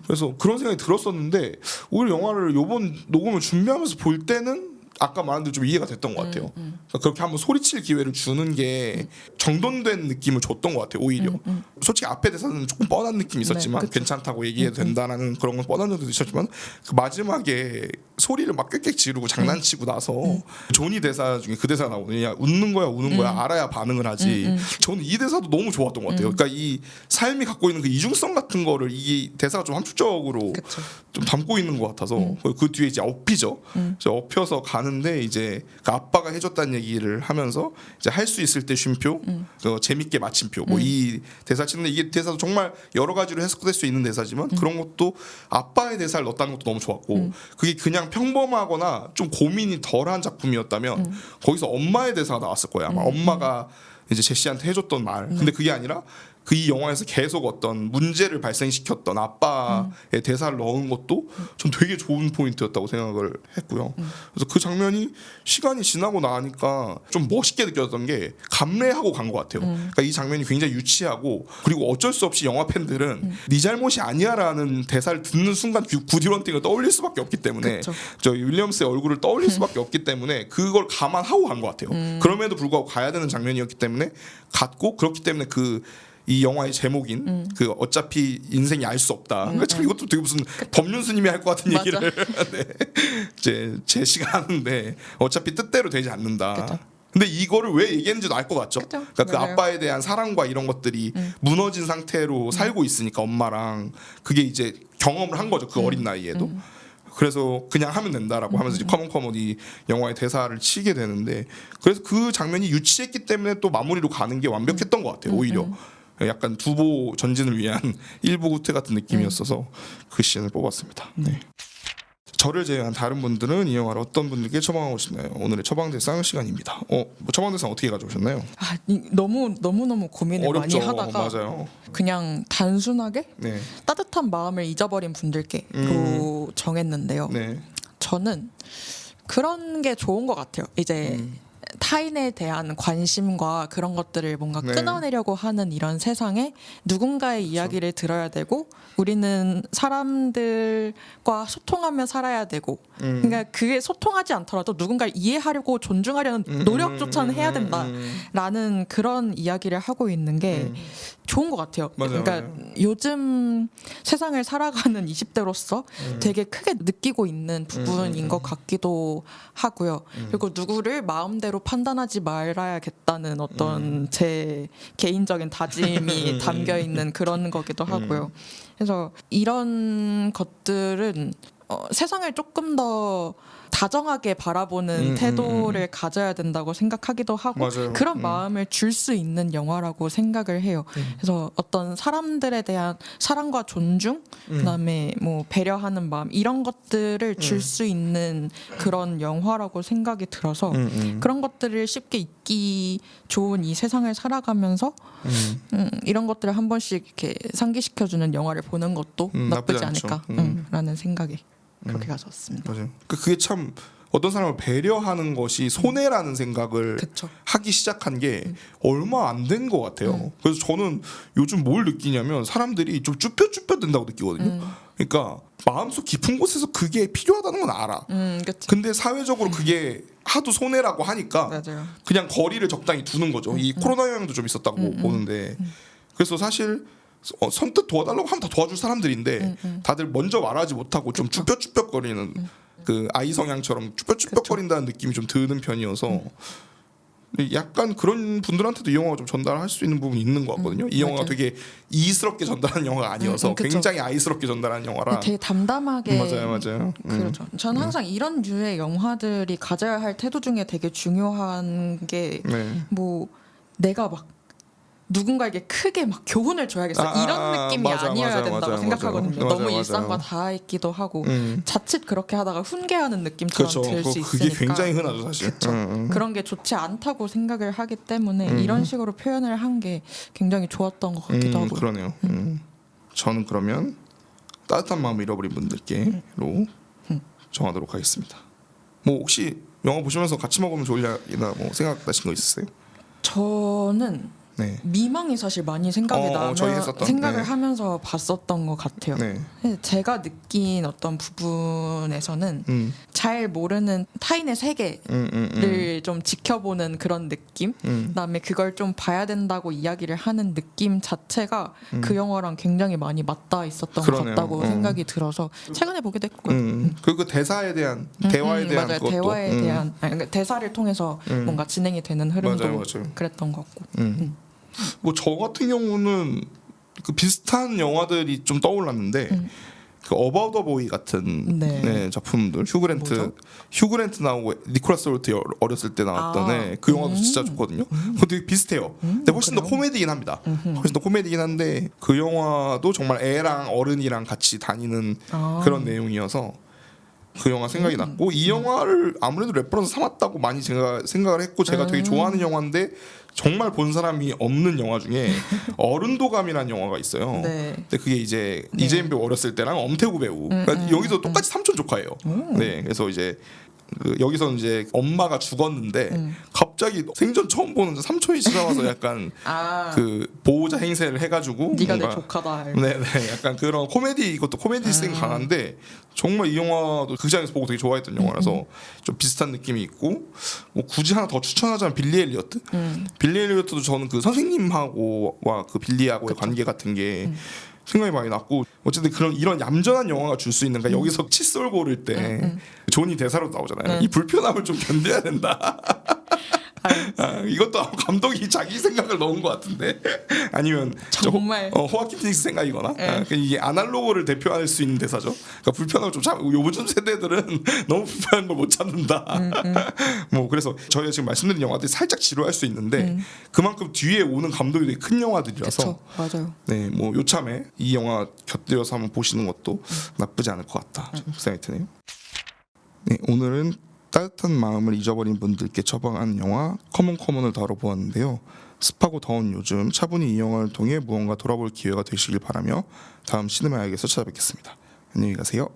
그래서 그런 생각이 들었었는데 오히려 영화를 요번 녹음을 준비하면서 볼 때는 아까 말한 대로 좀 이해가 됐던 것 같아요. 그러니까 그렇게 한번 소리칠 기회를 주는 게 정돈된 느낌을 줬던 것 같아요. 오히려 솔직히 앞에 대해서는 조금 뻔한 느낌이 있었지만 네, 괜찮다고 얘기해도 된다라는 그런 건 뻔한 점도 있었지만 그 마지막에 소리를 막 꽥꽥 지르고 장난치고 나서 조니 대사 중에 그 대사가 나오거든요. 야, 웃는 거야 우는 거야 알아야 반응을 하지. 저는 이 대사도 너무 좋았던 것 같아요. 그러니까 이 삶이 갖고 있는 그 이중성 같은 거를 이 대사가 좀 함축적으로 그쵸. 좀 담고 있는 것 같아서 그 뒤에 이제 엎이죠. 이제 엎혀서 가는데 이제 그 아빠가 해줬다는 얘기를 하면서 이제 할 수 있을 때 쉼표, 재밌게 마침표. 뭐 이 대사 치는데 이게 대사도 정말 여러 가지로 해석될 수 있는 대사지만 그런 것도 아빠의 대사를 넣었다는 것도 너무 좋았고 그게 그냥 평범하거나 좀 고민이 덜한 작품이었다면 거기서 엄마의 대사가 나왔을 거야. 아마 엄마가 이제 제시한테 해줬던 말. 근데 그게 아니라 그 이 영화에서 계속 어떤 문제를 발생시켰던 아빠의 대사를 넣은 것도 전 되게 좋은 포인트였다고 생각을 했고요. 그래서 그 장면이 시간이 지나고 나니까 좀 멋있게 느껴졌던 게 감래하고 간 것 같아요. 그러니까 이 장면이 굉장히 유치하고 그리고 어쩔 수 없이 영화 팬들은 네 잘못이 아니야라는 대사를 듣는 순간 구디런팅을 떠올릴 수밖에 없기 때문에 그쵸. 저 윌리엄스의 얼굴을 떠올릴 수밖에 없기 때문에 그걸 감안하고 간 것 같아요. 그럼에도 불구하고 가야 되는 장면이었기 때문에 갔고 그렇기 때문에 이 영화의 제목인 그 어차피 인생이 알 수 없다. 그러니까 참 이것도 되게 무슨 법륜스님이 할 것 같은 맞아. 얘기를 네. 이제 제시가 하는데 어차피 뜻대로 되지 않는다. 그쵸. 근데 이거를 왜 얘기했는지도 알 것 같죠. 그쵸. 그러니까 그 맞아요. 아빠에 대한 사랑과 이런 것들이 무너진 상태로 살고 있으니까 엄마랑 그게 이제 경험을 한 거죠. 그 어린 나이에도. 그래서 그냥 하면 된다라고 하면서 이제 커먼 이 영화의 대사를 치게 되는데 그래서 그 장면이 유치했기 때문에 또 마무리로 가는 게 완벽했던 것 같아요. 오히려 약간 두보 전진을 위한 일부 후퇴 같은 느낌이었어서 그 씬을 뽑았습니다. 네. 저를 제외한 다른 분들은 이 영화를 어떤 분들께 처방하고 싶나요? 오늘의 처방대상 시간입니다. 뭐 처방대상 어떻게 가져오셨나요? 너무 고민을 어렵죠. 많이 하다가 맞아요. 그냥 단순하게 네. 따뜻한 마음을 잊어버린 분들께로 정했는데요. 네. 저는 그런 게 좋은 것 같아요. 이제 타인에 대한 관심과 그런 것들을 뭔가 네. 끊어내려고 하는 이런 세상에 누군가의 이야기를 들어야 되고 우리는 사람들과 소통하며 살아야 되고 그러니까 그게 소통하지 않더라도 누군가를 이해하려고 존중하려는 노력조차는 해야 된다라는 그런 이야기를 하고 있는 게 좋은 것 같아요. 맞아요, 그러니까 맞아요. 요즘 세상을 살아가는 20대로서 되게 크게 느끼고 있는 부분인 것 같기도 하고요. 그리고 누구를 마음대로 판단하지 말아야겠다는 어떤 제 개인적인 다짐이 담겨 있는 그런 거기도 하고요. 그래서 이런 것들은 세상을 조금 더 다정하게 바라보는 태도를 가져야 된다고 생각하기도 하고 맞아요. 그런 마음을 줄 수 있는 영화라고 생각을 해요. 그래서 어떤 사람들에 대한 사랑과 존중, 그다음에 뭐 배려하는 마음 이런 것들을 줄 수 있는 그런 영화라고 생각이 들어서 그런 것들을 쉽게 잊기 좋은 이 세상을 살아가면서 이런 것들을 한 번씩 이렇게 상기시켜주는 영화를 보는 것도 나쁘지 나쁘지 않죠. 않을까라는 생각이 그렇게 가졌습니다. 맞아요. 그게 참 어떤 사람을 배려하는 것이 손해라는 생각을 그쵸. 하기 시작한 게 얼마 안 된 것 같아요. 그래서 저는 요즘 뭘 느끼냐면 사람들이 좀 쭈뼛쭈뼛 된다고 느끼거든요. 그러니까 마음속 깊은 곳에서 그게 필요하다는 건 알아. 그치. 근데 사회적으로 그게 하도 손해라고 하니까 맞아요. 그냥 거리를 적당히 두는 거죠. 이 코로나 영향도 좀 있었다고 보는데 그래서 사실 선뜻 도와달라고 하면 다 도와줄 사람들인데 다들 먼저 말하지 못하고 좀 쭈뼛쭈뼛거리는 그 아이 성향처럼 쭈뼛쭈뼛거린다는 느낌이 좀 드는 편이어서 약간 그런 분들한테도 이 영화가 좀 전달할 수 있는 부분이 있는 것 같거든요. 이 영화가 맞아요. 되게 이스럽게 전달하는 영화가 아니어서 그쵸. 굉장히 아이스럽게 전달하는 영화라. 되게 담담하게 맞아요. 그렇죠. 저는 항상 이런 류의 영화들이 가져야 할 태도 중에 되게 중요한 게 뭐 네. 내가 막 누군가에게 크게 막 교훈을 줘야겠어 이런 느낌이 아니어야 된다고 생각하거든요. 너무 일상과 닿아있기도 하고 자칫 그렇게 하다가 훈계하는 느낌처럼 그렇죠. 들 수 그게 있으니까 굉장히 흔하죠 사실. 그런 게 좋지 않다고 생각을 하기 때문에 이런 식으로 표현을 한 게 굉장히 좋았던 것 같기도 하고. 그러네요. 저는 그러면 따뜻한 마음 잃어버린 분들께로 정하도록 하겠습니다. 뭐 혹시 영화 보시면서 같이 먹으면 좋으려나 뭐 생각나신 거 있으세요? 저는 네. 미망이 사실 많이 생각이 저희 나면 했었던? 생각을 네. 하면서 봤었던 것 같아요. 네. 제가 느낀 어떤 부분에서는 잘 모르는 타인의 세계를 좀 지켜보는 그런 느낌, 그다음에 그걸 좀 봐야 된다고 이야기를 하는 느낌 자체가 그 영화랑 굉장히 많이 맞닿아 있었던 것 그러네요. 같다고 생각이 들어서 최근에 보게 됐고요. 그 대사에 대한 대화에 대한 맞아요. 그것도 대화에 대한 그러니까 대사를 통해서 뭔가 진행이 되는 흐름도 맞아요. 그랬던 것 같고. 뭐 저 같은 경우는 그 비슷한 영화들이 좀 떠올랐는데 그 어바웃 더 보이 같은 네. 작품들 휴그랜트 나오고 니콜라스 홀트 어렸을 때 나왔던 그 영화도 진짜 좋거든요. 그거 되게 비슷해요. 근데 훨씬 더 그래요? 코미디긴 합니다. 훨씬 더 코미디긴 한데 그 영화도 정말 애랑 어른이랑 같이 다니는 그런 내용이어서 그 영화 생각이 났고 이 영화를 아무래도 레퍼런스 삼았다고 많이 제가 생각을 했고 제가 되게 좋아하는 영화인데 정말 본 사람이 없는 영화 중에 어른도감이라는 영화가 있어요. 네. 근데 그게 이제 이재민 배우 어렸을 때랑 엄태구 배우 그러니까 여기서 똑같이 삼촌 조카예요. 네, 그래서 이제 여기서 이제 엄마가 죽었는데 갑자기 생전 처음 보는 삼촌이 찾아와서 약간 그 보호자 행세를 해가지고 네가 내 뭔가 조카다. 네, 약간 그런 코미디 이것도 코미디 씬 강한데 정말 이 영화도 극장에서 보고 되게 좋아했던 영화라서 좀 비슷한 느낌이 있고 뭐 굳이 하나 더 추천하자면 빌리 엘리어트. 빌리 엘리어트도 저는 그 선생님하고와 그 빌리하고의 관계 같은 게 생각이 많이 났고 어쨌든 그런 이런 얌전한 영화가 줄 수 있는 그러니까 여기서 칫솔 고를 때 존이 대사로 나오잖아요. 이 불편함을 좀 견뎌야 된다. 이것도 감독이 자기 생각을 넣은 것 같은데 아니면 정말 호아킨 피닉스 생각이거나 이게 아날로그를 대표할 수 있는 대사죠. 그러니까 불편함을 좀 요즘 세대들은 너무 불편한 걸 못 참는다. 뭐 그래서 저희가 지금 말씀드린 영화들이 살짝 지루할 수 있는데 그만큼 뒤에 오는 감독이 되게 큰 영화들이라서 그쵸, 맞아요. 네, 뭐 요참에 이 영화 곁들여서 한번 보시는 것도 나쁘지 않을 것 같다. 그 생각이 드네요. 네, 오늘은 따뜻한 마음을 잊어버린 분들께 처방한 영화 커먼을 다뤄보았는데요. 습하고 더운 요즘 차분히 이 영화를 통해 무언가 돌아볼 기회가 되시길 바라며 다음 시네마약에서 찾아뵙겠습니다. 안녕히 가세요.